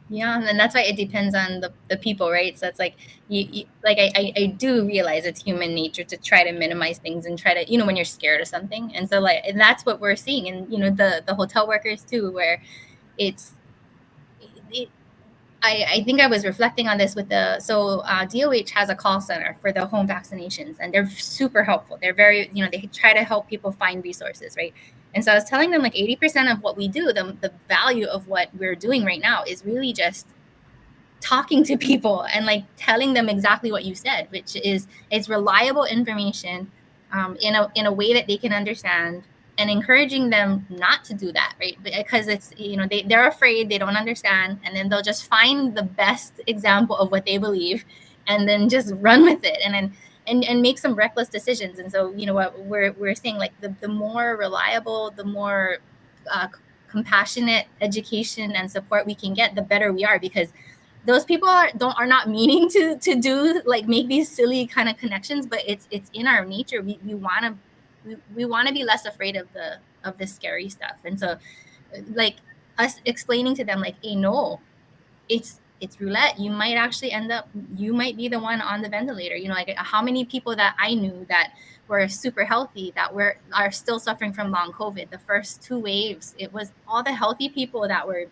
yeah, and that's why it depends on the people, right? So it's like, I do realize it's human nature to try to minimize things and try to, when you're scared of something. And so and that's what we're seeing. And, the hotel workers too, where I think I was reflecting on this with DOH has a call center for the home vaccinations, and they're super helpful. They're very, they try to help people find resources, right? And so I was telling them 80% of what we do, the value of what we're doing right now is really just talking to people and telling them exactly what you said, which is it's reliable information in a way that they can understand, and encouraging them not to do that, right? Because it's, they're afraid, they don't understand, and then they'll just find the best example of what they believe and then just run with it and make some reckless decisions. And so, what we're saying, the more reliable, the more compassionate education and support we can get, the better we are, because those people are not meaning to do make these silly kind of connections, but it's in our nature. We want to be less afraid of the scary stuff. And so us explaining to them hey, no, it's roulette. You might actually you might be the one on the ventilator. How many people that I knew that were super healthy that are still suffering from long COVID. The first 2 waves, it was all the healthy people that were,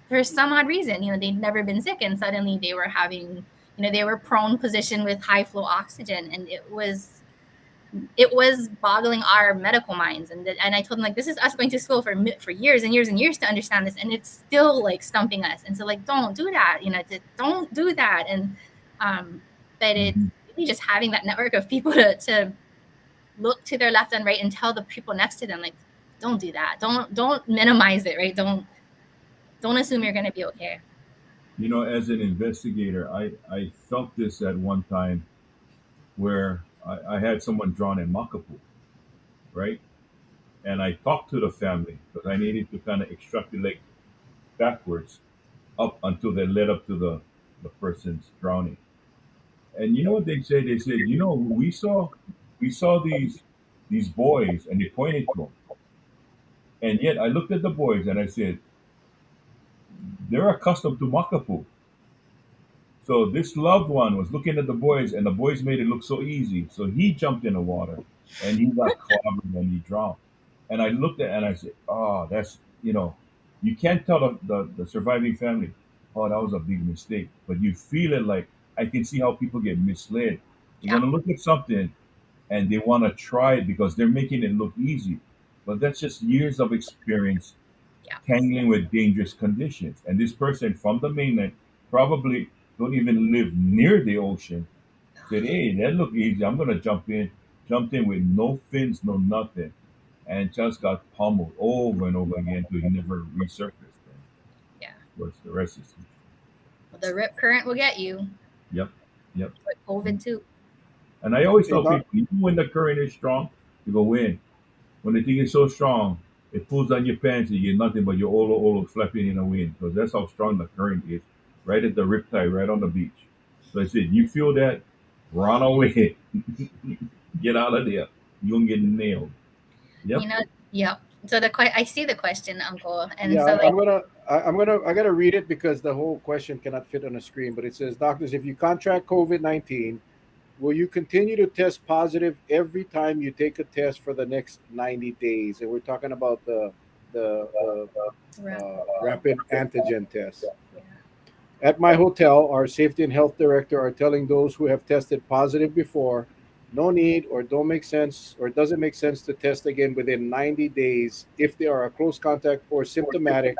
for some odd reason, they'd never been sick, and suddenly they were having, they were prone position with high flow oxygen, and it was boggling our medical minds. And I told them this is us going to school for years and years and years to understand this, and it's still stumping us. And so don't do that, don't do that. And but it's really just having that network of people to look to their left and right and tell the people next to them don't do that, don't minimize it, right? Don't assume you're going to be okay. As an investigator, I felt this at one time where I had someone drawn in Makapu, right? And I talked to the family because I needed to kind of extrapolate backwards up until they led up to the person's drowning. And you know what they said? They said, we saw these boys, and they pointed to them. And yet I looked at the boys and I said, they're accustomed to Makapu. So this loved one was looking at the boys, and the boys made it look so easy. So he jumped in the water, and he got clobbered and he drowned. And I looked at and I said, "Oh, you can't tell the surviving family, oh, that was a big mistake." But you feel it like I can see how people get misled. They're Yeah. gonna look at something and they want to try it because they're making it look easy. But that's just years of experience Yeah. tangling with dangerous conditions. And this person from the mainland probably don't even live near the ocean. Said, "Hey, that look easy. I'm gonna jump in." Jumped in with no fins, no nothing, and just got pummeled over and over again till he never resurfaced. And Yeah. of course, the rest is history. Well, the rip current will get you. Yep, yep. With COVID too. And I always Hey, tell doc, people, even when the current is strong, you go in. When the thing is so strong, it pulls down your pants and you get nothing but your olo flapping in the wind because that's how strong the current is. Right at the riptide, right on the beach. So I said, you feel that, run away, get out of there. You won't get nailed. Yep. You know, yep. So I see the question, Uncle, and yeah, so like, I gotta read it because the whole question cannot fit on a screen. But it says, doctors, if you contract COVID-19, will you continue to test positive every time you take a test for the next 90 days? And we're talking about the rapid antigen test. yeah. At my hotel, our safety and health director are telling those who have tested positive before, no need or don't make sense or doesn't make sense to test again within 90 days if they are a close contact or symptomatic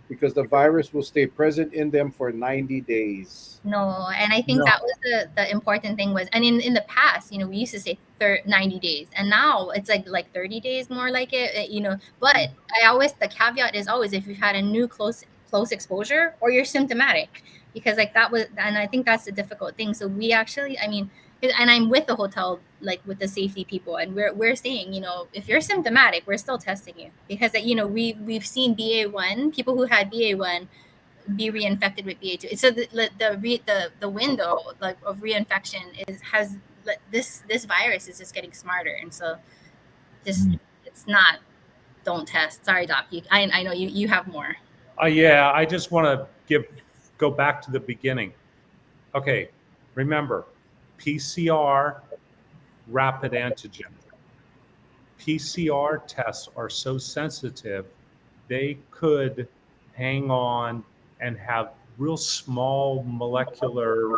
because the virus will stay present in them for 90 days. No, and I think No. that was the important thing was, and in the past, we used to say 90 days, and now it's like 30 days more like it. But I always, the caveat is always if you've had a new close exposure or you're symptomatic, because like that was, and I think that's the difficult thing. So we actually, and I'm with the hotel, like with the safety people, and we're saying, if you're symptomatic, we're still testing you because we've seen BA1 people who had BA1 be reinfected with BA2. So the window like of reinfection has this virus is just getting smarter, and so just Mm. it's not. Don't test. Sorry, doc. I know you have more. Yeah, I just want to go back to the beginning. Okay, remember, PCR, rapid antigen. PCR tests are so sensitive, they could hang on and have real small molecular,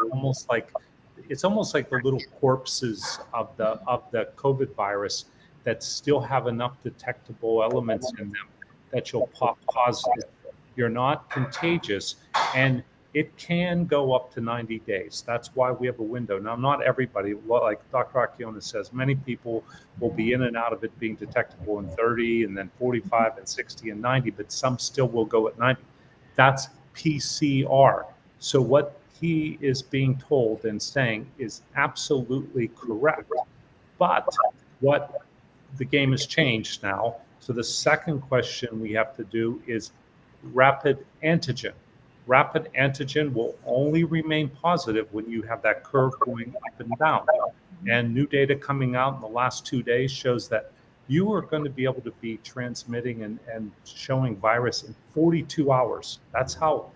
it's almost like the little corpses of the COVID virus that still have enough detectable elements in them that you'll pop positive. You're not contagious, and it can go up to 90 days. That's why we have a window. Now, not everybody, like Dr. Akiona says, many people will be in and out of it being detectable in 30 and then 45 and 60 and 90, but some still will go at 90. That's PCR. So what he is being told and saying is absolutely correct. But what the game has changed now. So the second question we have to do is rapid antigen. Rapid antigen will only remain positive when you have that curve going up and down. And new data coming out in the last 2 days shows that you are going to be able to be transmitting and showing virus in 42 hours. That's how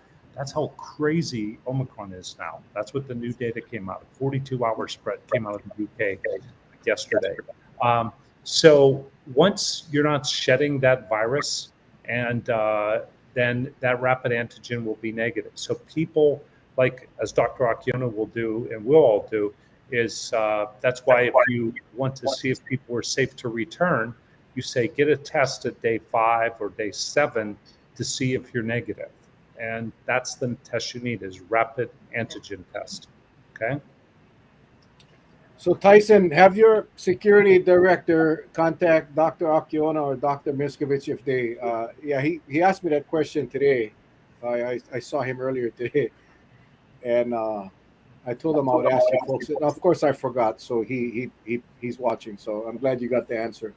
crazy Omicron is now. That's what the new data came out. 42-hour spread came out of the UK yesterday. So once you're not shedding that virus, and then that rapid antigen will be negative. So people, like as Dr. Akiona will do, and we'll all do, is that's why if you want to see if people are safe to return, you say get a test at day 5 or day 7 to see if you're negative. And that's the test you need, is rapid antigen test. Okay. So Tyson, have your security director contact Dr. Akiona or Dr. Miscovich if they. He asked me that question today. I saw him earlier today. and I told him I would ask you folks. And of course, I forgot. So he's watching. So I'm glad you got the answer.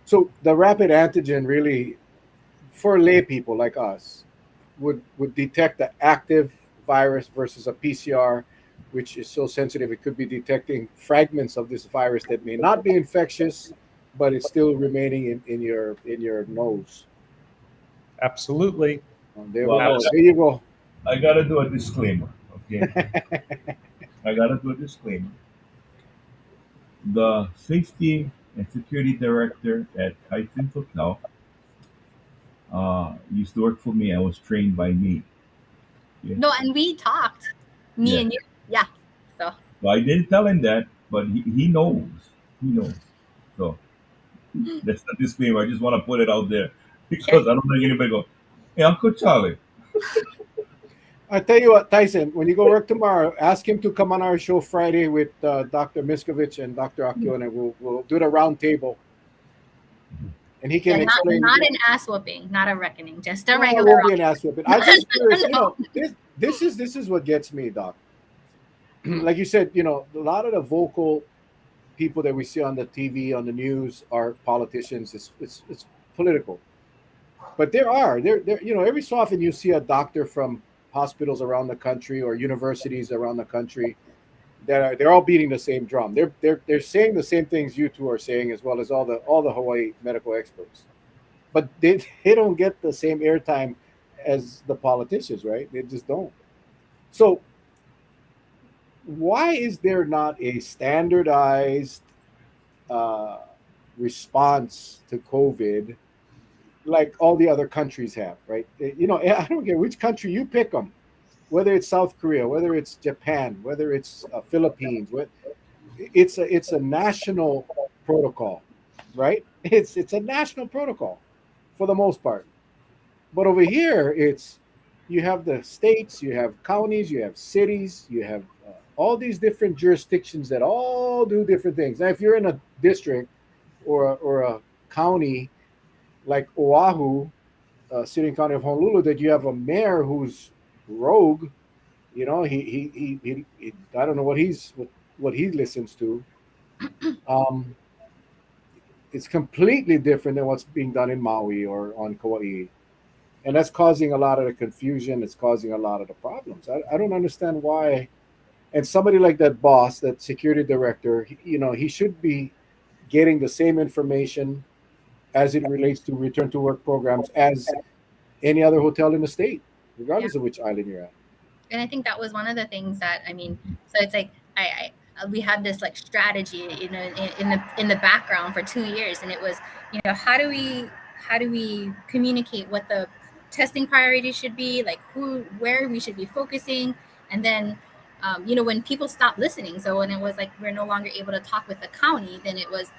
So the rapid antigen really, for lay people like us, would detect the active virus versus a PCR, which is so sensitive. It could be detecting fragments of this virus that may not be infectious, but it's still remaining in your nose. Absolutely. There we Well, go. There you go. I gotta do a disclaimer, okay? I gotta do a disclaimer. The safety and security director at Kaizen Hotel used to work for me. I was trained by me. Yeah. No, and we talked, me Yeah. and you. Yeah. So So I didn't tell him that, but he knows. He knows. So that's the disclaimer. I just want to put it out there yeah. because I don't think anybody go, hey, Uncle Charlie. I tell you what, Tyson, when you go work tomorrow, ask him to come on our show Friday with Dr. Miscovich and Dr. Akiona. We'll do the round table, and he Yeah, can explain. not an ass whooping, not a reckoning, just a No, it regular. won't be an ass whipping. I'm just curious. No. This is what gets me, Doc. Like you said, a lot of the vocal people that we see on the TV, on the news, are politicians. It's political, but every so often you see a doctor from hospitals around the country or universities around the country that they're all beating the same drum. They're saying the same things you two are saying, as well as all the Hawaii medical experts, but they don't get the same airtime as the politicians, right? They just don't. So why is there not a standardized uh, response to COVID like all the other countries have, right? I don't care which country you pick them, whether it's South Korea, whether it's Japan, whether it's Philippines. It's a national protocol, right? It's a national protocol for the most part. But over here, you have the states, you have counties, you have cities, you have all these different jurisdictions that all do different things. Now, if you're in a district or a county like Oahu, city and county of Honolulu, that you have a mayor who's rogue. He I don't know what he listens to. Um, it's completely different than what's being done in Maui or on Kauai, and that's causing a lot of the confusion. It's causing a lot of the problems. I don't understand why. And somebody like that boss, that security director, he should be getting the same information as it relates to return to work programs as any other hotel in the state, regardless of which island you're at. And I think that was one of the things that, I mean, so it's like we had this like strategy, in the background for 2 years, and it was, how do we communicate what the testing priority should be, like where we should be focusing, and then when people stopped listening, so when it was like we're no longer able to talk with the county, then it was,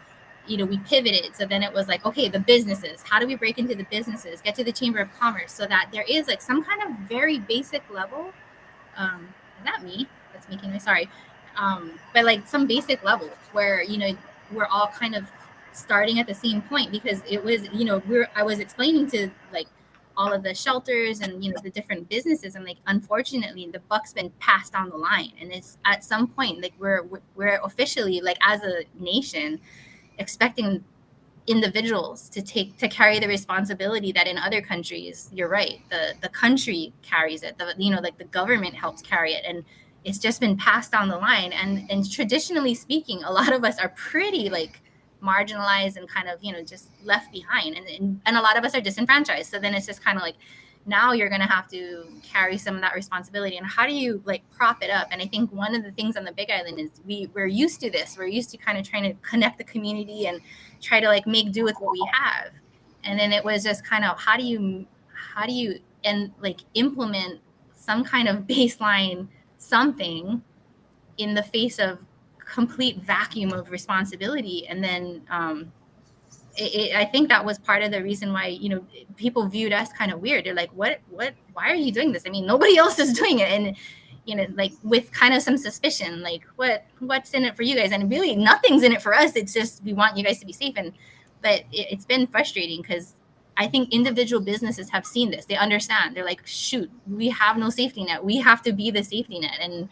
we pivoted. So then it was like, okay, the businesses, how do we break into the businesses, get to the Chamber of Commerce, so that there is like some kind of very basic level, not me, that's making me sorry, but like some basic level where, we're all kind of starting at the same point, because it was, I was explaining to like all of the shelters and, the different businesses, and like, unfortunately, the buck's been passed on the line, and it's at some point, like we're officially, like, as a nation, expecting individuals to carry the responsibility that in other countries, you're right, the country carries it, like the government helps carry it, and it's just been passed down the line, and traditionally speaking, a lot of us are pretty like marginalized and kind of just left behind, and a lot of us are disenfranchised. So then it's just kind of like, now you're going to have to carry some of that responsibility, and how do you like prop it up? And I think one of the things on the Big Island is we're used to this. We're used to kind of trying to connect the community and try to like make do with what we have. And then it was just kind of, how do you and like implement some kind of baseline something in the face of complete vacuum of responsibility? And then I think that was part of the reason why, people viewed us kind of weird. They're like, why are you doing this? I mean, nobody else is doing it. And, like with kind of some suspicion, like what's in it for you guys? And really nothing's in it for us. It's just, we want you guys to be safe. But it's been frustrating because I think individual businesses have seen this. They understand. They're like, shoot, we have no safety net. We have to be the safety net. And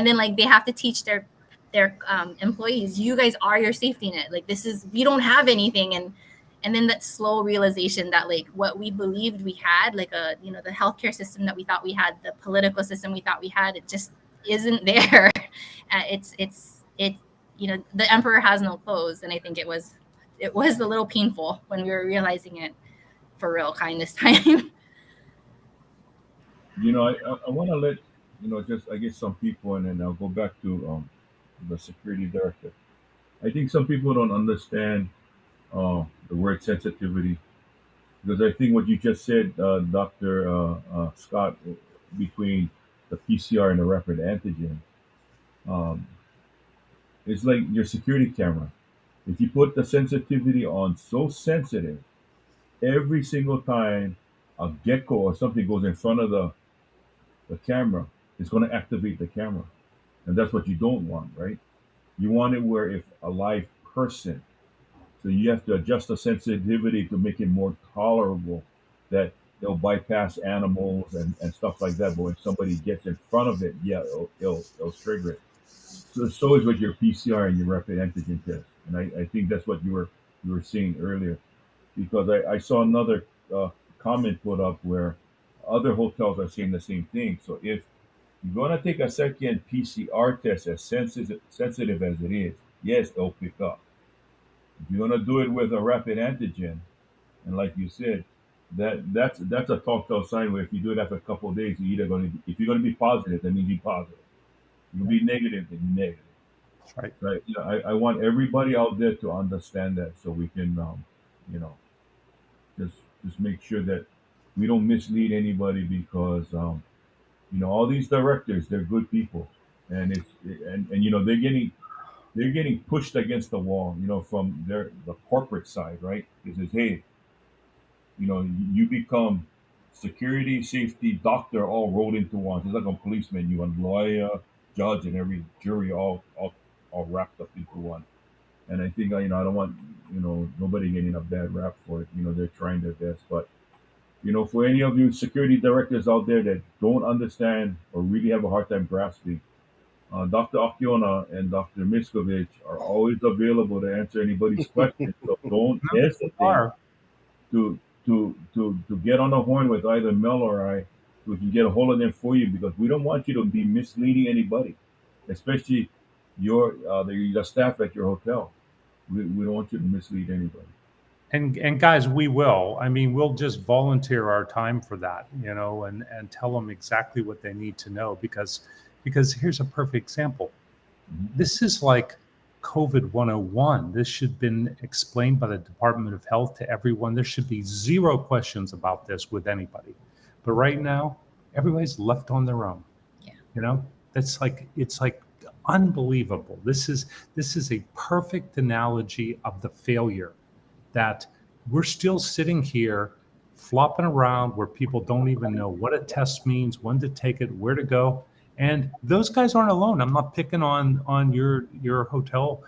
then like they have to teach their employees, you guys are your safety net. Like this is, we don't have anything. And then that slow realization that like what we believed we had, like the healthcare system that we thought we had, the political system we thought we had, it just isn't there. It the emperor has no clothes. And I think it was a little painful when we were realizing it for real kind this time. I want to let just I guess some people, and then I'll go back to the security director. I think some people don't understand the word sensitivity, because I think what you just said, Doctor Scott, between the PCR and the rapid antigen, um, it's like your security camera. If you put the sensitivity on so sensitive, every single time a gecko or something goes in front of the camera, it's going to activate the camera. And that's what you don't want, right? You want it where if a live person, so you have to adjust the sensitivity to make it more tolerable, that they'll bypass animals and stuff like that. But when somebody gets in front of it, yeah, it'll trigger it. So is with your PCR and your rapid antigen test. And I think that's what you were saying earlier, because I saw another comment put up where other hotels are saying the same thing. So if you're going to take a second PCR test, as sensitive as it is, yes, they'll pick up. If you're going to do it with a rapid antigen, and like you said, that's a telltale sign where if you do it after a couple of days, you're either going to, if you're going to be positive, then you be positive. You'll be negative, then you're negative. That's right. Right? I want everybody out there to understand that, so we can, you know, just make sure that we don't mislead anybody, because all these directors, they're good people, and they're getting pushed against the wall, from the corporate side, right? It says, hey, you become security, safety, doctor, all rolled into one. It's like a policeman, you a lawyer, judge, and every jury all wrapped up into one. And I think I don't want nobody getting a bad rap for it. They're trying their best, but for any of you security directors out there that don't understand or really have a hard time grasping, Dr. Akiona and Dr. Miscovich are always available to answer anybody's questions. So don't hesitate Are. to get on the horn with either Mel or I. We can get a hold of them for you, because we don't want you to be misleading anybody, especially the staff at your hotel. We don't want you to mislead anybody. And guys, we will. I mean, we'll just volunteer our time for that, and tell them exactly what they need to know, because here's a perfect example. Mhm. This is like COVID 101. This should have been explained by the Department of Health to everyone. There should be zero questions about this with anybody. But right now, everybody's left on their own. Yeah. It's like unbelievable. This is a perfect analogy of the failure, that we're still sitting here flopping around where people don't even know what a test means, when to take it, where to go. And those guys aren't alone. I'm not picking on your hotel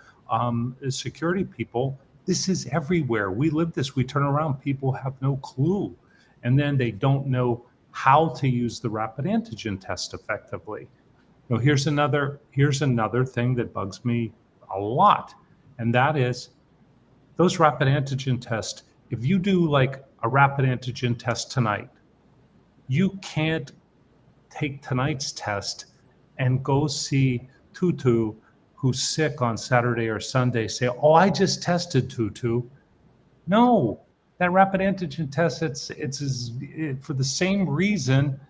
security people. This is everywhere. We live this. We turn around. People have no clue, and then they don't know how to use the rapid antigen test effectively. Here's another thing that bugs me a lot, and that is those rapid antigen tests. If you do like a rapid antigen test tonight, you can't take tonight's test and go see Tutu, who's sick, on Saturday or Sunday, say, oh, I just tested Tutu. No, that rapid antigen test, for the same reason,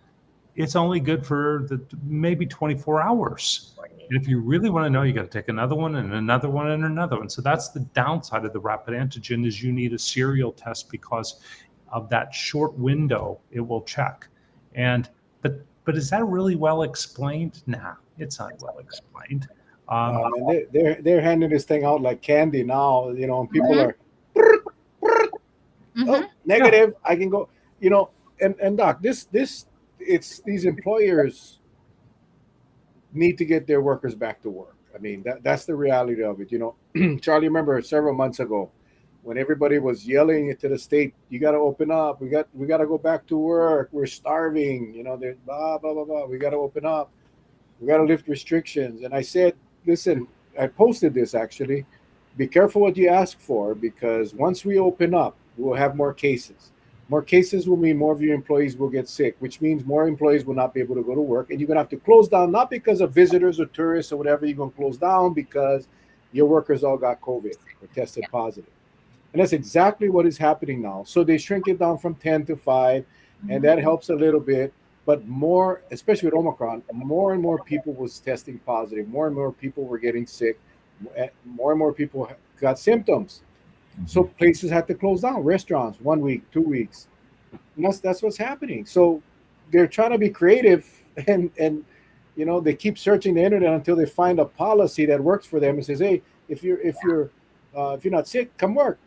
it's only good for maybe 24 hours. And if you really want to know, you got to take another one and another one and another one. So that's the downside of the rapid antigen, is you need a serial test because of that short window it will check. But is that really well explained? Nah, it's not well explained. And they're handing this thing out like candy now, and people are Mm-hmm. oh, negative. I can go, and doc, it's these employers need to get their workers back to work. I mean, that's the reality of it. Charlie, remember several months ago when everybody was yelling to the state, "You got to open up. We got to go back to work. We're starving. They're blah blah blah blah. We got to open up. We got to lift restrictions." And I said, "Listen, I posted this actually. Be careful what you ask for, because once we open up, we'll have more cases. More cases will mean more of your employees will get sick, which means more employees will not be able to go to work, and you're going to have to close down, not because of visitors or tourists or whatever. You're going to close down because your workers all got COVID or tested positive." And that's exactly what is happening now. So they shrink it down from 10 to 5, and that helps a little bit. But more, especially with Omicron, more and more people was testing positive. More and more people were getting sick. More and more people got symptoms. So places had to close down. Restaurants, 1 week, 2 weeks. And that's what's happening. So they're trying to be creative, and they keep searching the internet until they find a policy that works for them and says, "Hey, if you're not sick, come work.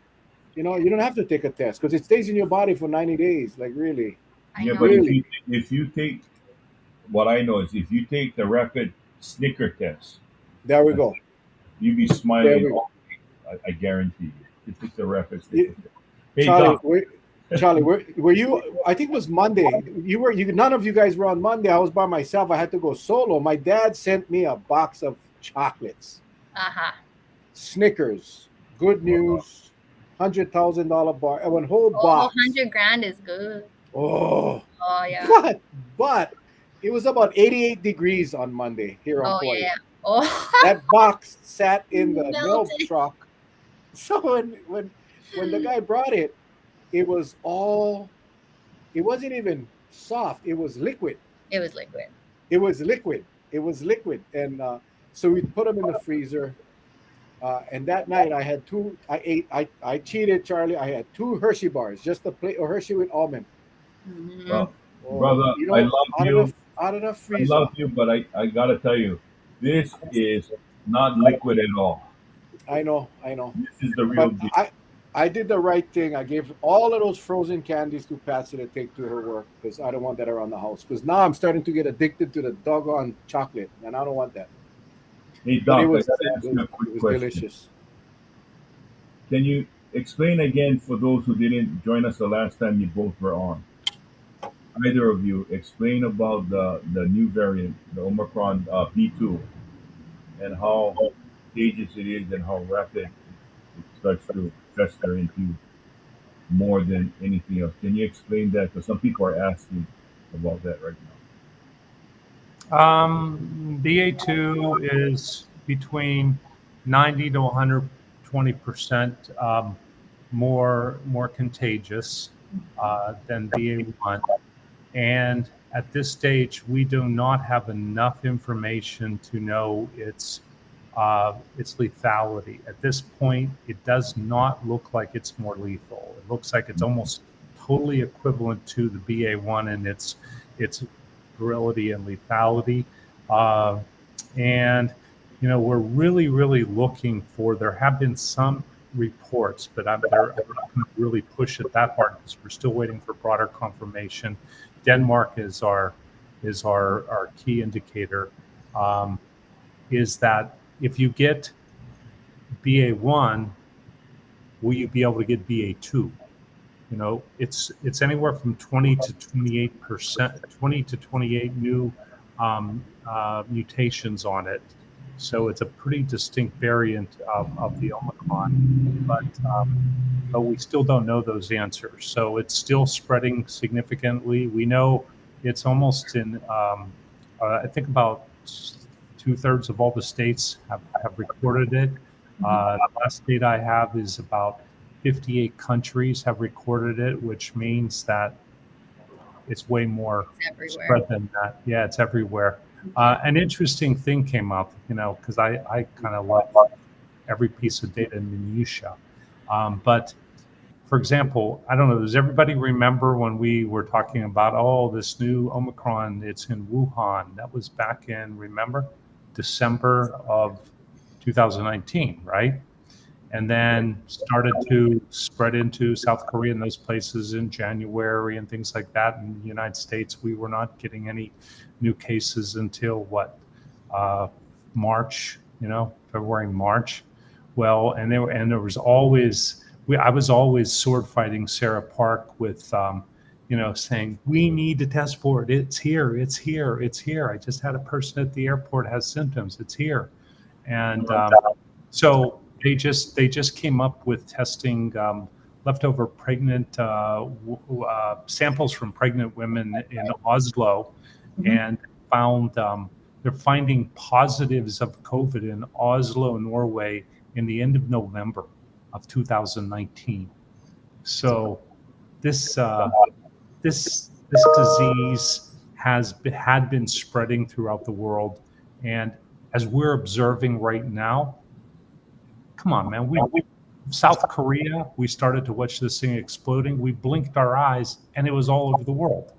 You don't have to take a test because it stays in your body for 90 days." Like, really? I Yeah, know. but Really? if you take, what I know is, if you take the rapid snicker test, There we go. you be There smiling we go. all day. I guarantee you. If it's the rapid You- snicker test. Hey, Charlie, Doc. Charlie, were you? I think it was Monday. You. None of you guys were on Monday. I was by myself. I had to go solo. My dad sent me a box of chocolates, Uh-huh. Snickers, Good News, $100,000 bar, and one whole Oh, box. 100 grand is good. Oh, Oh, yeah. but it was about 88 degrees on Monday here on Oh, Hawaii. yeah. Oh, That box sat in the mail melted. truck. So when the guy brought it, it was all. It wasn't even soft. It was liquid. It was liquid. It was liquid. It was liquid. And so we put them in the freezer. And that night I had two. I ate. I cheated, Charlie. I had 2 Hershey bars, just a plate of Hershey with almond. Mhm. Well, Oh, brother, I love out you. of the I freezer. love you, but I gotta tell you, this is not liquid at all. I know. This is the real But deal. I did the right thing. I gave all of those frozen candies to Patsy to take to her work because I don't want that around the house. Because now I'm starting to get addicted to the doggone chocolate, and I don't want that. Hey, But Doc, it I was gotta ask you a quick question. delicious. Can you explain again for those who didn't join us the last time you both were on? Either of you, explain about the new variant, the Omicron B2, and how contagious it is and how rapid it starts to fester into more than anything else. Can you explain that? Because some people are asking about that right now. BA2 is between 90 to 120% more contagious than BA1. And at this stage, we do not have enough information to know its lethality. At this point, it does not look like it's more lethal. It looks like it's almost totally equivalent to the BA1 in its virility and lethality. And we're really looking for. There have been some reports, but I'm not going to really push it that hard because we're still waiting for broader confirmation. Denmark is our key indicator. Is that if you get BA1, will you be able to get BA2? It's anywhere from 20 to 28%, 20 to 28 new mutations on it. So it's a pretty distinct variant of the Omicron, but we still don't know those answers. So it's still spreading significantly. We know it's almost in, I think about 2/3 of all the states have recorded it. The last data I have is about 58 countries have recorded it, which means that it's way more spread than that. Yeah, it's everywhere. An interesting thing came up, because I kind of love every piece of data in minutia. But for example, I don't know, does everybody remember when we were talking about, this new Omicron, it's in Wuhan? That was back in, remember, December of 2019, right? And then started to spread into South Korea and those places in January and things like that. In the United States, we were not getting any new cases until March, February, March. Well, and there was always, I was always sword fighting Sarah Park with, saying, we need to test for it. It's here, it's here, it's here. I just had a person at the airport has symptoms. It's here. And so they just came up with testing leftover pregnant samples from pregnant women in Oslo, and found they're finding positives of COVID in Oslo, Norway, in the end of November of 2019. So this disease had been spreading throughout the world, and as we're observing right now, come on, man, South Korea, we started to watch this thing exploding. We blinked our eyes, and it was all over the world.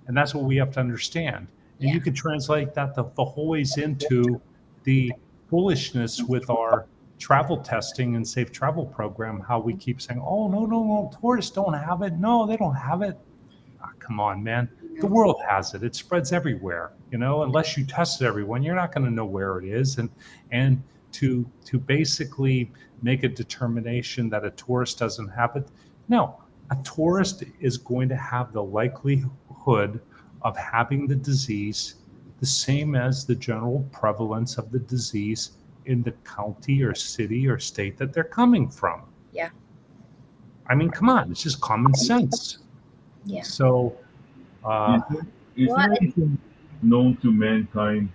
And that's what we have to understand. And you could translate that the whole ways into the foolishness with our travel testing and safe travel program, how we keep saying, oh, no, tourists don't have it. No, they don't have it. Oh, come on, man. The world has it. It spreads everywhere. Unless you test everyone, you're not going to know where it is. And to basically make a determination that a tourist doesn't have it, no. A tourist is going to have the likelihood of having the disease the same as the general prevalence of the disease in the county or city or state that they're coming from. Yeah. I mean, come on, it's just common sense. Yeah. So, is there anything known to mankind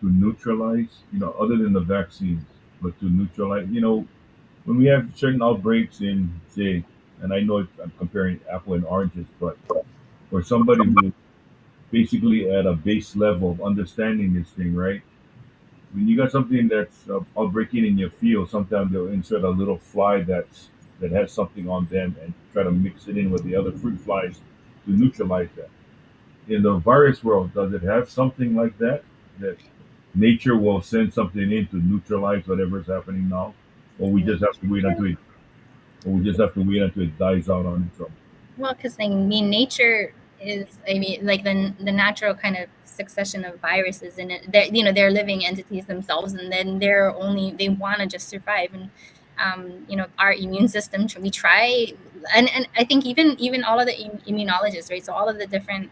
to neutralize, other than the vaccines, but to neutralize, when we have certain outbreaks in, say, and I know I'm comparing apple and oranges, but for somebody who basically at a base level of understanding this thing, right? When you got something that's outbreaking in your field, sometimes they'll insert a little fly that has something on them and try to mix it in with the other fruit flies to neutralize that. In the virus world, does it have something like that nature will send something in to neutralize whatever's happening now, or we just have to wait until it dies out on its own? Well, because nature is, like the natural kind of succession of viruses in it. They're living entities themselves, and then they want to just survive. And our immune system, we try, and I think even all of the immunologists, right? So all of the different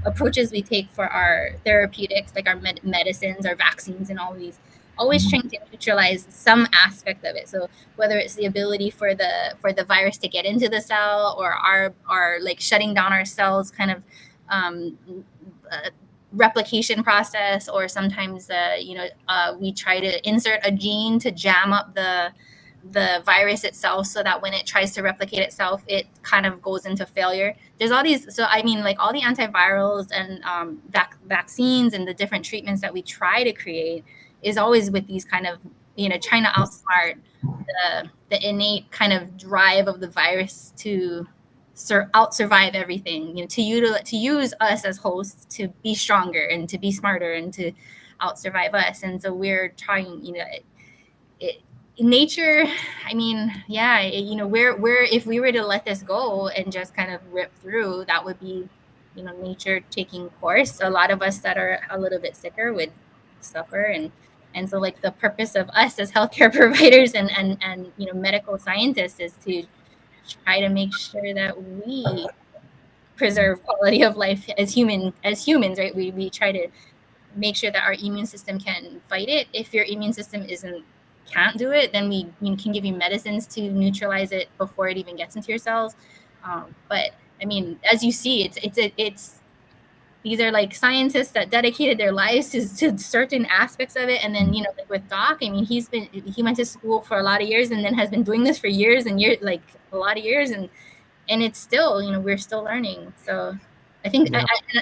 approaches we take for our therapeutics, like our medicines, our vaccines, and all of these, always trying to neutralize some aspect of it. So whether it's the ability for the virus to get into the cell, or our like shutting down our cells kind of replication process, or sometimes we try to insert a gene to jam up the virus itself, so that when it tries to replicate itself, it kind of goes into failure. There's all these, so like all the antivirals and vaccines and the different treatments that we try to create is always with these kind of, trying to outsmart the innate kind of drive of the virus to out-survive everything, to use us as hosts to be stronger and to be smarter and to out-survive us. And so we're trying, nature, where if we were to let this go and just kind of rip through, that would be, nature taking course. A lot of us that are a little bit sicker would suffer. And so like the purpose of us as healthcare providers and medical scientists is to try to make sure that we preserve quality of life as humans, right? We try to make sure that our immune system can fight it. If your immune system can't do it, then we can give you medicines to neutralize it before it even gets into your cells. But as you see, it's these are like scientists that dedicated their lives to certain aspects of it. And then like with Doc, he went to school for a lot of years and then has been doing this for years and years, like a lot of years, and it's still, we're still learning. So I think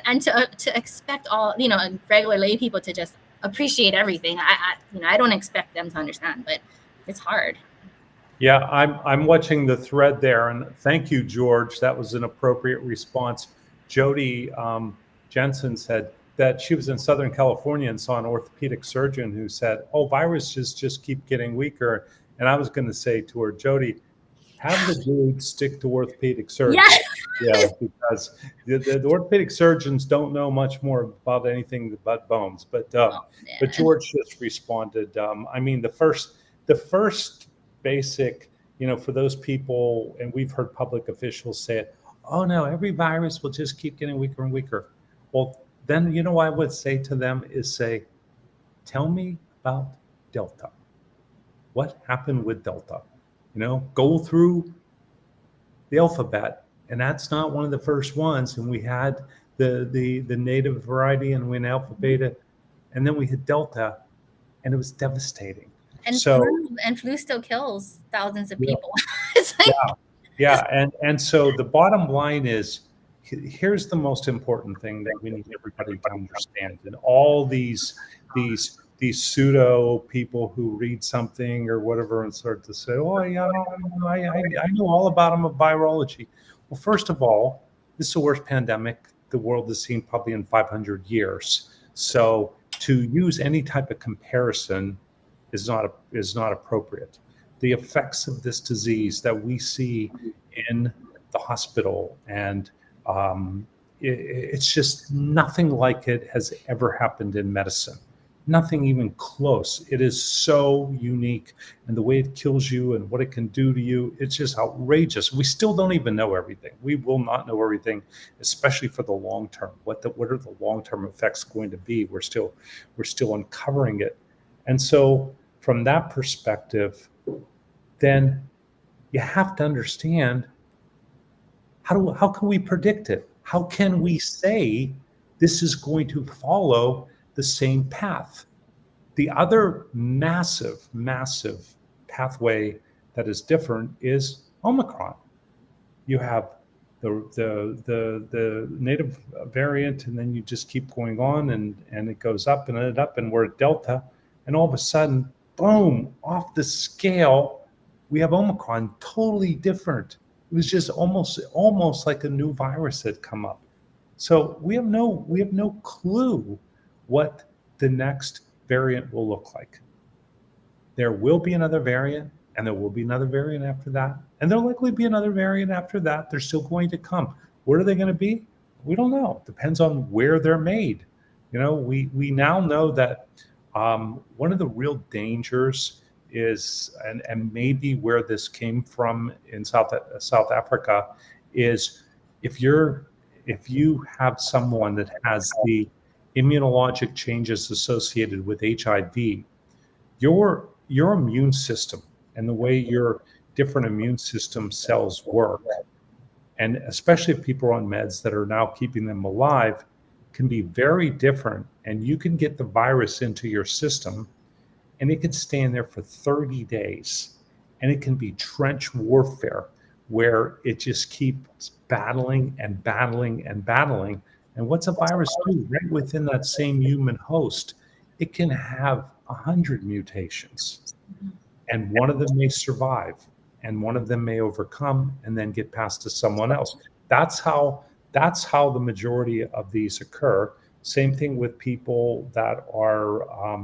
and to expect all regular lay people to just appreciate everything, I don't expect them to understand, but it's hard. Yeah, I'm watching the thread there, and thank you, George. That was an appropriate response. Jody Jensen said that she was in Southern California and saw an orthopedic surgeon who said, "Oh, viruses just keep getting weaker." And I was going to say to her, Jody, have the dude stick to orthopedic surgeons. Yeah, because the orthopedic surgeons don't know much more about anything but bones. But George just responded. The first basic, for those people, and we've heard public officials say it, oh no, every virus will just keep getting weaker and weaker. Well, then, I would say to them is say, tell me about Delta. What happened with Delta? Go through the alphabet, and that's not one of the first ones. And we had the native variety, and we had alpha, beta, and then we had Delta, and it was devastating. And flu still kills thousands of people. It's like, and so the bottom line is, here's the most important thing that we need everybody to understand. And all these pseudo people who read something or whatever and start to say, oh yeah, I know all about virology. Well, first of all, this is the worst pandemic the world has seen probably in 500 years. So to use any type of comparison is not appropriate. The effects of this disease that we see in the hospital, and it's just nothing like it has ever happened in medicine. Nothing even close. It is so unique, and the way it kills you and what it can do to you, it's just outrageous. We still don't even know everything. We will not know everything, especially for the long term. What are the long-term effects going to be? We're still uncovering it. And so from that perspective, then you have to understand, how can we predict it? How can we say this is going to follow the same path? The other massive pathway that is different is Omicron. You have the native variant, and then you just keep going on, and it goes up and up, and we're at Delta, and all of a sudden, boom, off the scale, we have Omicron, totally different. It was just almost like a new virus had come up. So we have no clue what the next variant will look like. There will be another variant, and there will be another variant after that, and there'll likely be another variant after that. They're still going to come. What are they going to be? We don't know. Depends on where they're made. We now know that one of the real dangers is, and maybe where this came from in South Africa, is if you have someone that has the immunologic changes associated with HIV, your immune system and the way your different immune system cells work, and especially if people are on meds that are now keeping them alive, can be very different. And you can get the virus into your system, and it can stay in there for 30 days. And it can be trench warfare, where it just keeps battling and battling and battling. And what's a virus do? Right within that same human host, it can have 100 mutations. And one of them may survive, and one of them may overcome and then get passed to someone else. That's how the majority of these occur. Same thing with people that are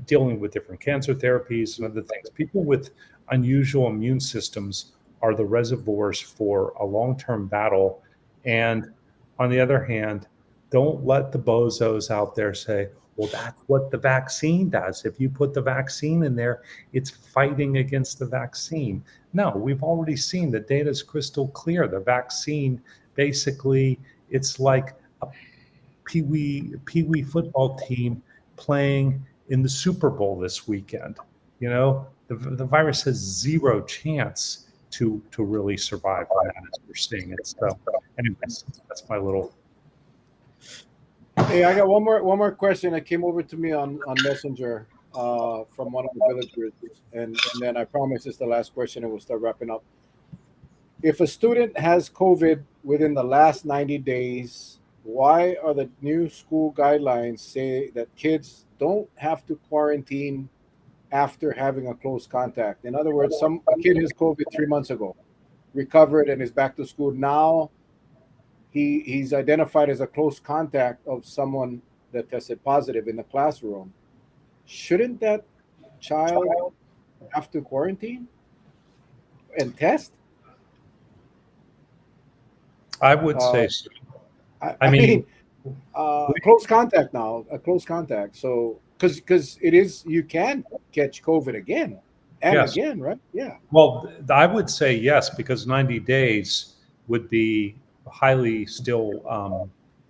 dealing with different cancer therapies and other things. People with unusual immune systems are the reservoirs for a long-term battle. And on the other hand, don't let the bozos out there say, well, that's what the vaccine does. If you put the vaccine in there, it's fighting against the vaccine. No, we've already seen the data is crystal clear. The vaccine, basically, it's like a pee-wee football team playing in the Super Bowl this weekend. The virus has zero chance to really survive on that, as we're seeing it. So anyways, that's my little. Hey, I got one more question that came over to me on Messenger from one of the villagers, and then I promise it's the last question and we'll start wrapping up. If a student has COVID within the last 90 days, why are the new school guidelines say that kids don't have to quarantine after having a close contact? In other words, a kid has COVID 3 months ago, recovered, and is back to school now. He's identified as a close contact of someone that tested positive in the classroom. Shouldn't that child have to quarantine and test? I would say so. I mean, close contact now, a close contact. So, because you can catch COVID again And Yes. again, right? Yeah. Well, I would say yes, because 90 days would be highly still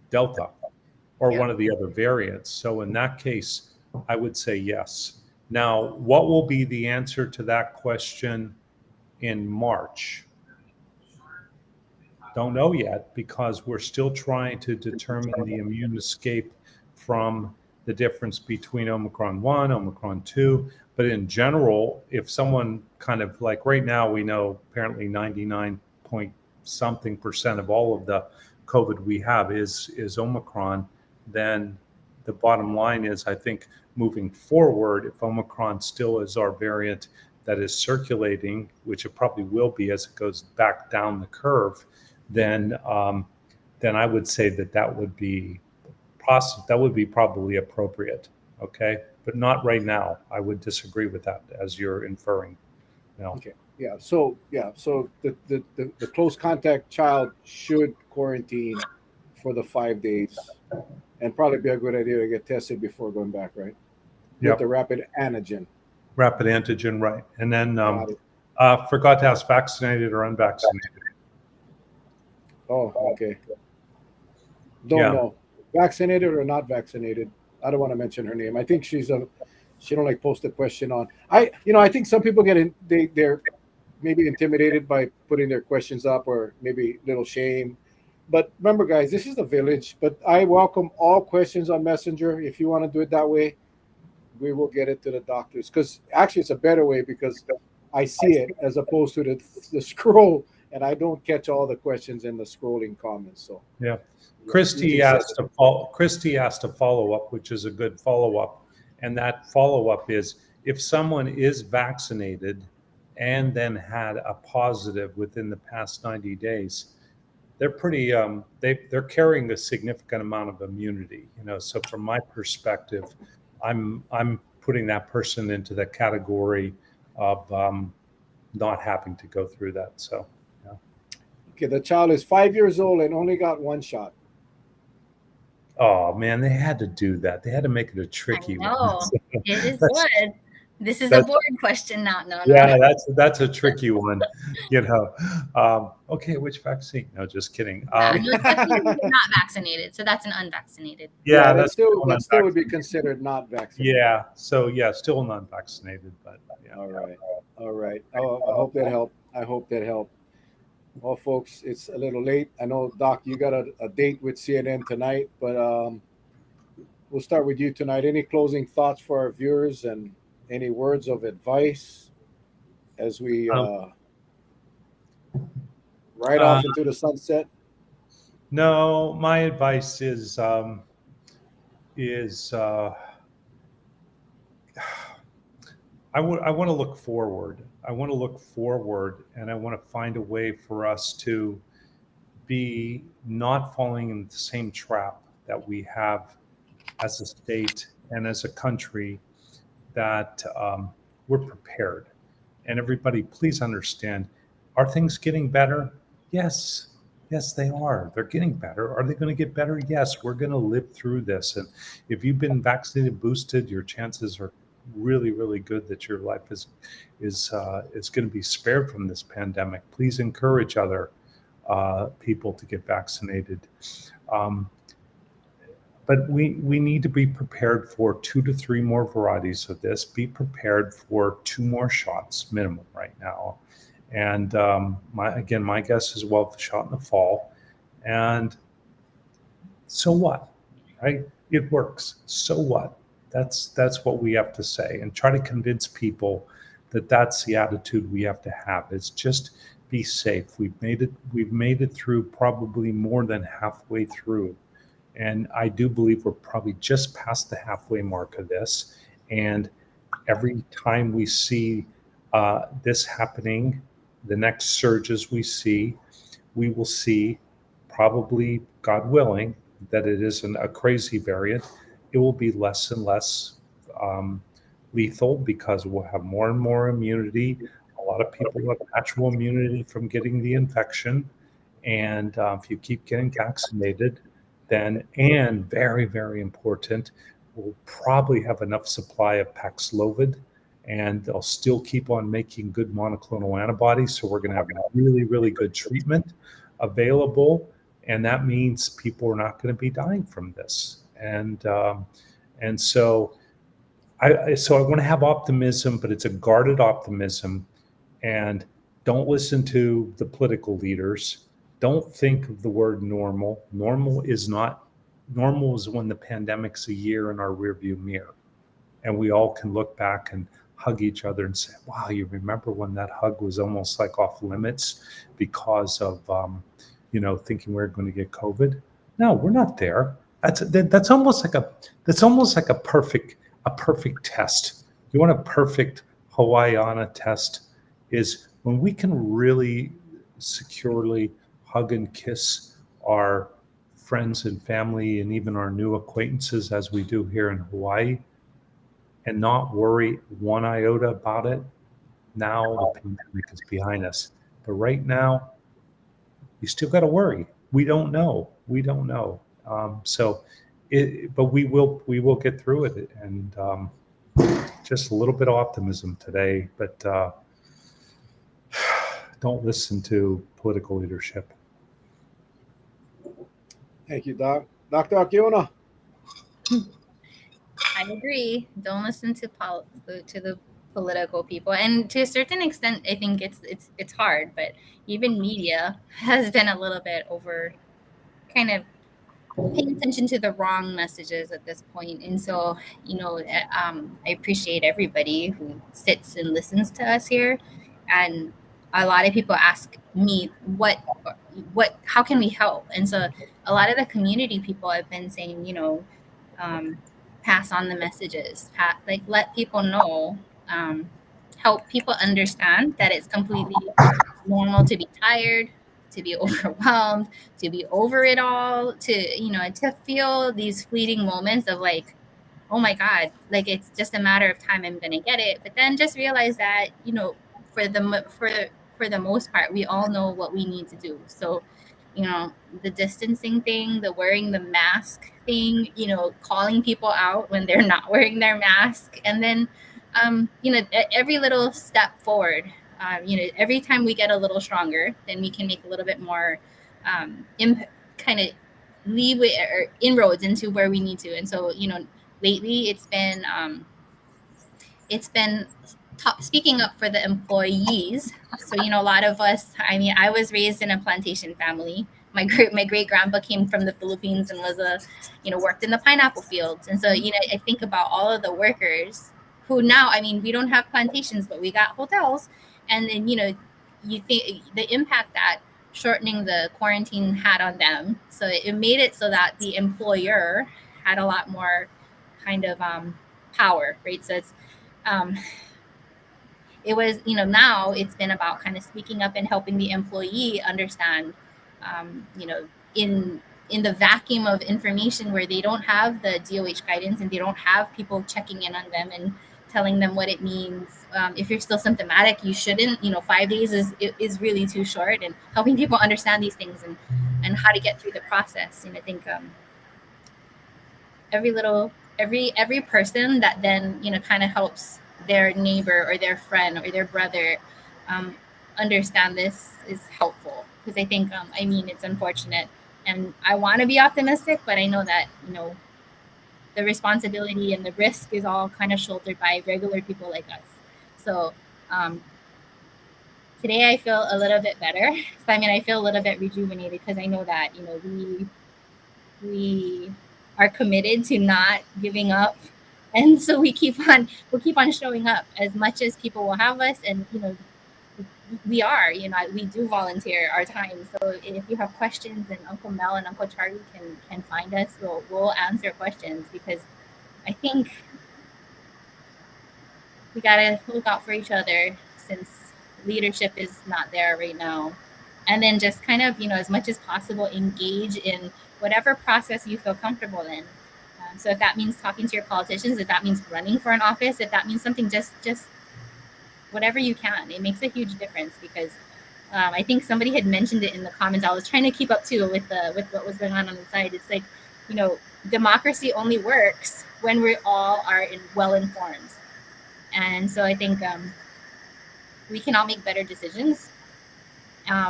Delta or Yeah. one of the other variants. So in that case, I would say yes. Now, what will be the answer to that question in March? Don't know yet, because we're still trying to determine the immune escape from the difference between Omicron 1, Omicron 2. But in general, if someone kind of like right now, we know apparently 99 point something percent of all of the COVID we have is Omicron, then the bottom line is, I think moving forward, if Omicron still is our variant that is circulating, which it probably will be as it goes back down the curve, then I would say that would be that would be probably appropriate. Okay, but not right now. I would disagree with that, as you're inferring. No. Okay. Yeah. So the close contact child should quarantine for the 5 days, and probably be a good idea to get tested before going back, right? With Yep. the rapid antigen. Rapid antigen, right? And then Got it. forgot to ask vaccinated or unvaccinated. Oh, okay. Don't Yeah. know. Vaccinated or not vaccinated? I don't want to mention her name. I think she don't like post a question on. I think some people they're maybe intimidated by putting their questions up, or maybe little shame. But remember, guys, this is a village. But I welcome all questions on Messenger. If you want to do it that way, we will get it to the doctors. Because actually, it's a better way, because I see it as opposed to the scroll, and I don't catch all the questions in the scrolling comments. So Yeah. you Christy can asked a follow-up, which is a good follow-up. And that follow-up is, if someone is vaccinated and then had a positive within the past 90 days, they're pretty they're carrying a significant amount of immunity. So from my perspective, I'm putting that person into the category of not having to go through that. So yeah. Okay, the child is 5 years old and only got one shot. Oh man, they had to do that. They had to make it a I tricky know. one. It is That's- what. This is a that's- board question now. No. Yeah, that's a tricky one. Okay, which vaccine? No, just kidding. No, it's definitely not vaccinated. So that's an unvaccinated. Yeah, that still would be unvaccinated. considered not vaccinated. Yeah, so yeah, still non-vaccinated, but yeah. All right. Oh, I hope that helped. Well, folks, it's a little late. I know, Doc, you got a date with CNN tonight, but we'll start with you tonight. Any closing thoughts for our viewers, and any words of advice as we ride off into the sunset? No, my advice is I want to look forward. I want to look forward, and I want to find a way for us to be not falling in the same trap that we have as a state and as a country, that we're prepared. And everybody, please understand, are things getting better? Yes, they are. They're getting better. Are they going to get better? Yes, we're going to live through this. And if you've been vaccinated, boosted, your chances are really, really good that your life is going to be spared from this pandemic. Please encourage other people to get vaccinated. But we need to be prepared for 2 to 3 more varieties of this. Be prepared for 2 more shots minimum right now. And my guess is, well, the shot in the fall. And so what, right? It works. So what? That's what we have to say, and try to convince people that that's the attitude we have to have. It's just be safe. We've made it through probably more than halfway through. And I do believe we're probably just past the halfway mark of this. And every time we see this happening, the next surges we will see, probably, God willing, that it isn't a crazy variant. It will be less and less lethal, because we'll have more and more immunity. A lot of people have natural immunity from getting the infection. And if you keep getting vaccinated, then, and very, very important, we'll probably have enough supply of Paxlovid and they'll still keep on making good monoclonal antibodies. So we're going to have really, really good treatment available, and that means people are not going to be dying from this. And so I want to have optimism, but it's a guarded optimism. And don't listen to the political leaders. Don't think of the word normal. Normal is when the pandemic's a year in our rearview mirror, and we all can look back and hug each other and say, wow, you remember when that hug was almost like off limits because of thinking we were going to get COVID? No, we're not there. That's almost like a perfect test. You want a perfect Hawaiiana test is when we can really securely hug and kiss our friends and family and even our new acquaintances as we do here in Hawaii, and not worry one iota about it. Now the pandemic is behind us. But right now, you still got to worry. We don't know. But we will get through it. And just a little bit of optimism today. But don't listen to political leadership. Thank you, Doc. Dr. Akiona. I agree. Don't listen to the political people, and to a certain extent, I think it's hard. But even media has been a little bit over, kind of paying attention to the wrong messages at this point. And so, I appreciate everybody who sits and listens to us here. And a lot of people ask me how can we help? And so a lot of the community people have been saying, pass on the messages, let people know, help people understand that it's completely normal to be tired, to be overwhelmed, to be over it all, to feel these fleeting moments of like, oh my God, like it's just a matter of time, I'm gonna get it. But then just realize that, for the most part, we all know what we need to do. So, the distancing thing, the wearing the mask thing, calling people out when they're not wearing their mask, and then, every little step forward. Every time we get a little stronger, then we can make a little bit more kind of leeway or inroads into where we need to. And so, lately it's been speaking up for the employees. So, a lot of us, I was raised in a plantation family. My great grandpa came from the Philippines and was worked in the pineapple fields. And so, I think about all of the workers who now, we don't have plantations, but we got hotels. And then, you think the impact that shortening the quarantine had on them. So it made it so that the employer had a lot more kind of power, right? So it's, it was, now it's been about kind of speaking up and helping the employee understand, in the vacuum of information where they don't have the DOH guidance and they don't have people checking in on them and telling them what it means. If you're still symptomatic, you shouldn't, 5 days is really too short, and helping people understand these things and how to get through the process. And I think every person that then, kind of helps their neighbor or their friend or their brother understand this is helpful. Because I think, it's unfortunate, and I want to be optimistic, but I know that, the responsibility and the risk is all kind of shouldered by regular people like us. So today I feel a little bit better. So, I feel a little bit rejuvenated because I know that, we are committed to not giving up. And so we'll keep on showing up as much as people will have us. And, we are, we do volunteer our time. So if you have questions, and Uncle Mel and Uncle Charlie can find us, we'll answer questions, because I think we gotta look out for each other since leadership is not there right now. And then just kind of, as much as possible, engage in whatever process you feel comfortable in. So if that means talking to your politicians, if that means running for an office, if that means something, just whatever you can, it makes a huge difference. Because I think somebody had mentioned it in the comments. I was trying to keep up too with what was going on the side. It's like, democracy only works when we all are well informed. And so I think we can all make better decisions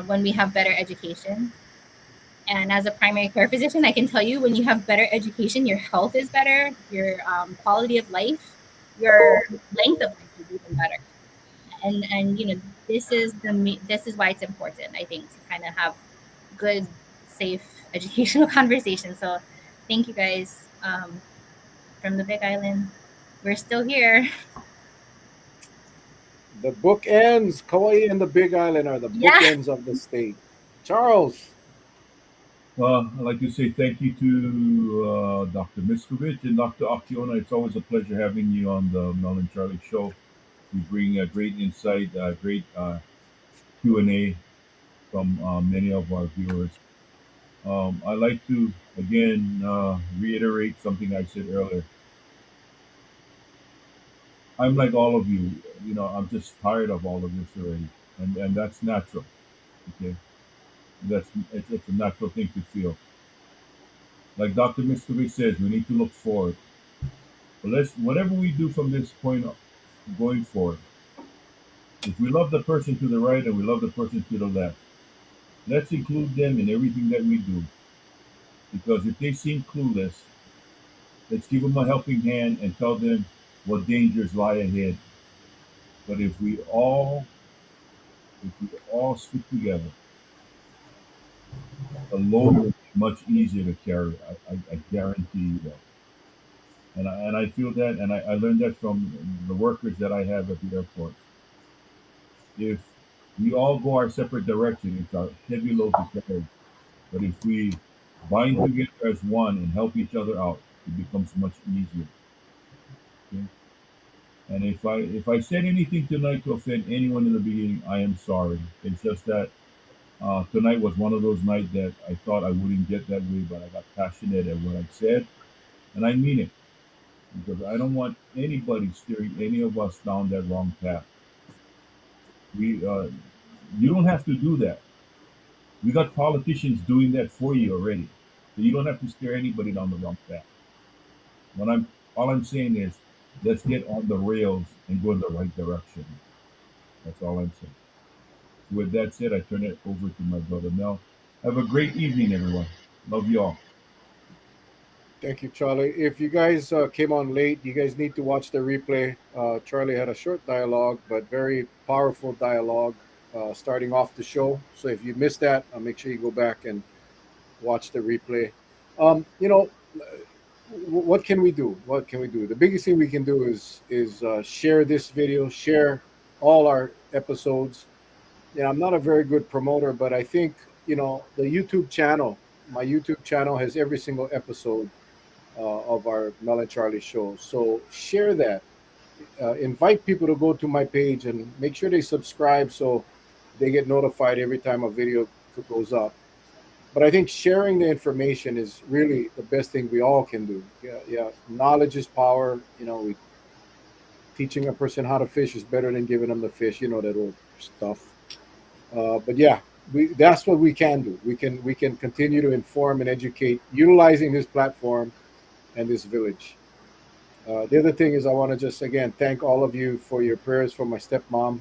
when we have better education. And as a primary care physician, I can tell you, when you have better education, your health is better, your quality of life, your length of life is even better. And this is why it's important, I think, to kind of have good, safe educational conversations. So thank you guys, from the Big Island. We're still here. The bookends, Kauai and the Big Island are the Yeah. bookends of the state. Charles, Well, I'd like to say thank you to Dr. Miscovich and Dr. Akiona. It's always a pleasure having you on the Mel and Charlie show. You bring a great insight, great Q&A from many of our viewers. I'd like to, again, reiterate something I said earlier. I'm like all of you. I'm just tired of all of this already. And that's natural. Okay? It's a natural thing to feel. Like Dr. Miscovich says, we need to look forward. But whatever we do from this point going forward, if we love the person to the right and we love the person to the left, let's include them in everything that we do. Because if they seem clueless, let's give them a helping hand and tell them what dangers lie ahead. But if we all stick together, the load will be much easier to carry. I guarantee you that. And I feel that, and I learned that from the workers that I have at the airport. If we all go our separate direction, it's a heavy load to carry. But if we bind together as one and help each other out, it becomes much easier. Okay? And if I said anything tonight to offend anyone in the beginning, I am sorry. It's just that tonight was one of those nights that I thought I wouldn't get that way, but I got passionate at what I said, and I mean it because I don't want anybody steering any of us down that wrong path. You don't have to do that. We got politicians doing that for you already, so you don't have to steer anybody down the wrong path. What I'm all I'm saying is, let's get on the rails and go in the right direction. That's all I'm saying. With that said, I turn it over to my brother Mel. Have a great evening, everyone. Love you all. thank you, Charlie. If you guys came on late, you guys need to watch the replay. Charlie had a short dialogue, but very powerful dialogue starting off the show. So if you missed that, make sure you go back and watch the replay. You know, what can we do? What can we do? The biggest thing we can do is share this video, share all our episodes. Yeah, I'm not a very good promoter, but I think the YouTube channel. My YouTube channel has every single episode of our Mel and Charlie show. So share that. Invite people to go to my page and make sure they subscribe so they get notified every time a video goes up. But I think sharing the information is really the best thing we all can do. Yeah, yeah. Knowledge is power. Teaching a person how to fish is better than giving them the fish. You know that old stuff. But yeah, that's what we can do. We can continue to inform and educate utilizing this platform and this village. The other thing is I want to just again thank all of you for your prayers for my stepmom,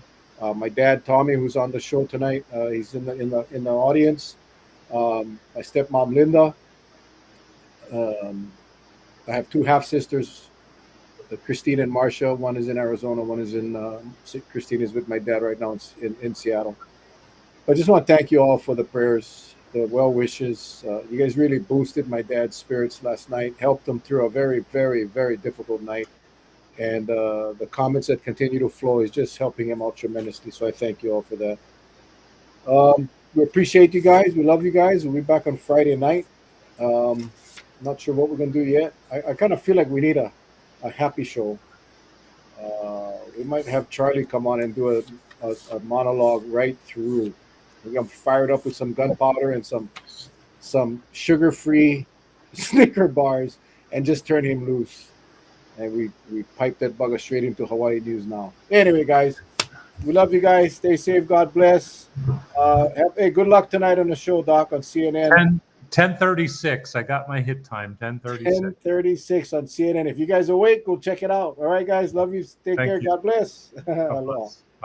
my dad Tommy, who's on the show tonight. He's in the audience. My stepmom Linda. Um, I have two half sisters, Christine and Marcia. One is in Arizona. One is in Christine is with my dad right now in Seattle. I just want to thank you all for the prayers, the well wishes. You guys really boosted my dad's spirits last night, helped him through a very, very, very difficult night. And the comments that continue to flow is just helping him out tremendously. So I thank you all for that. We appreciate you guys. We love you guys. We'll be back on Friday night. Not sure what we're going to do yet. I kind of feel like we need a happy show. We might have Charlie come on and do a monologue right through. I'm fired up with some gunpowder and some sugar-free Snicker bars and just turn him loose. And we pipe that bugger straight into Hawaii News Now. Anyway, guys, we love you guys. Stay safe. God bless. Hey, good luck tonight on the show, Doc, on CNN. 10:36. I got my hit time. 10:36. 10:36 on CNN. If you guys are awake, go check it out. All right, guys. Love you. Take Thank care. you. God bless. God Aloha. bless.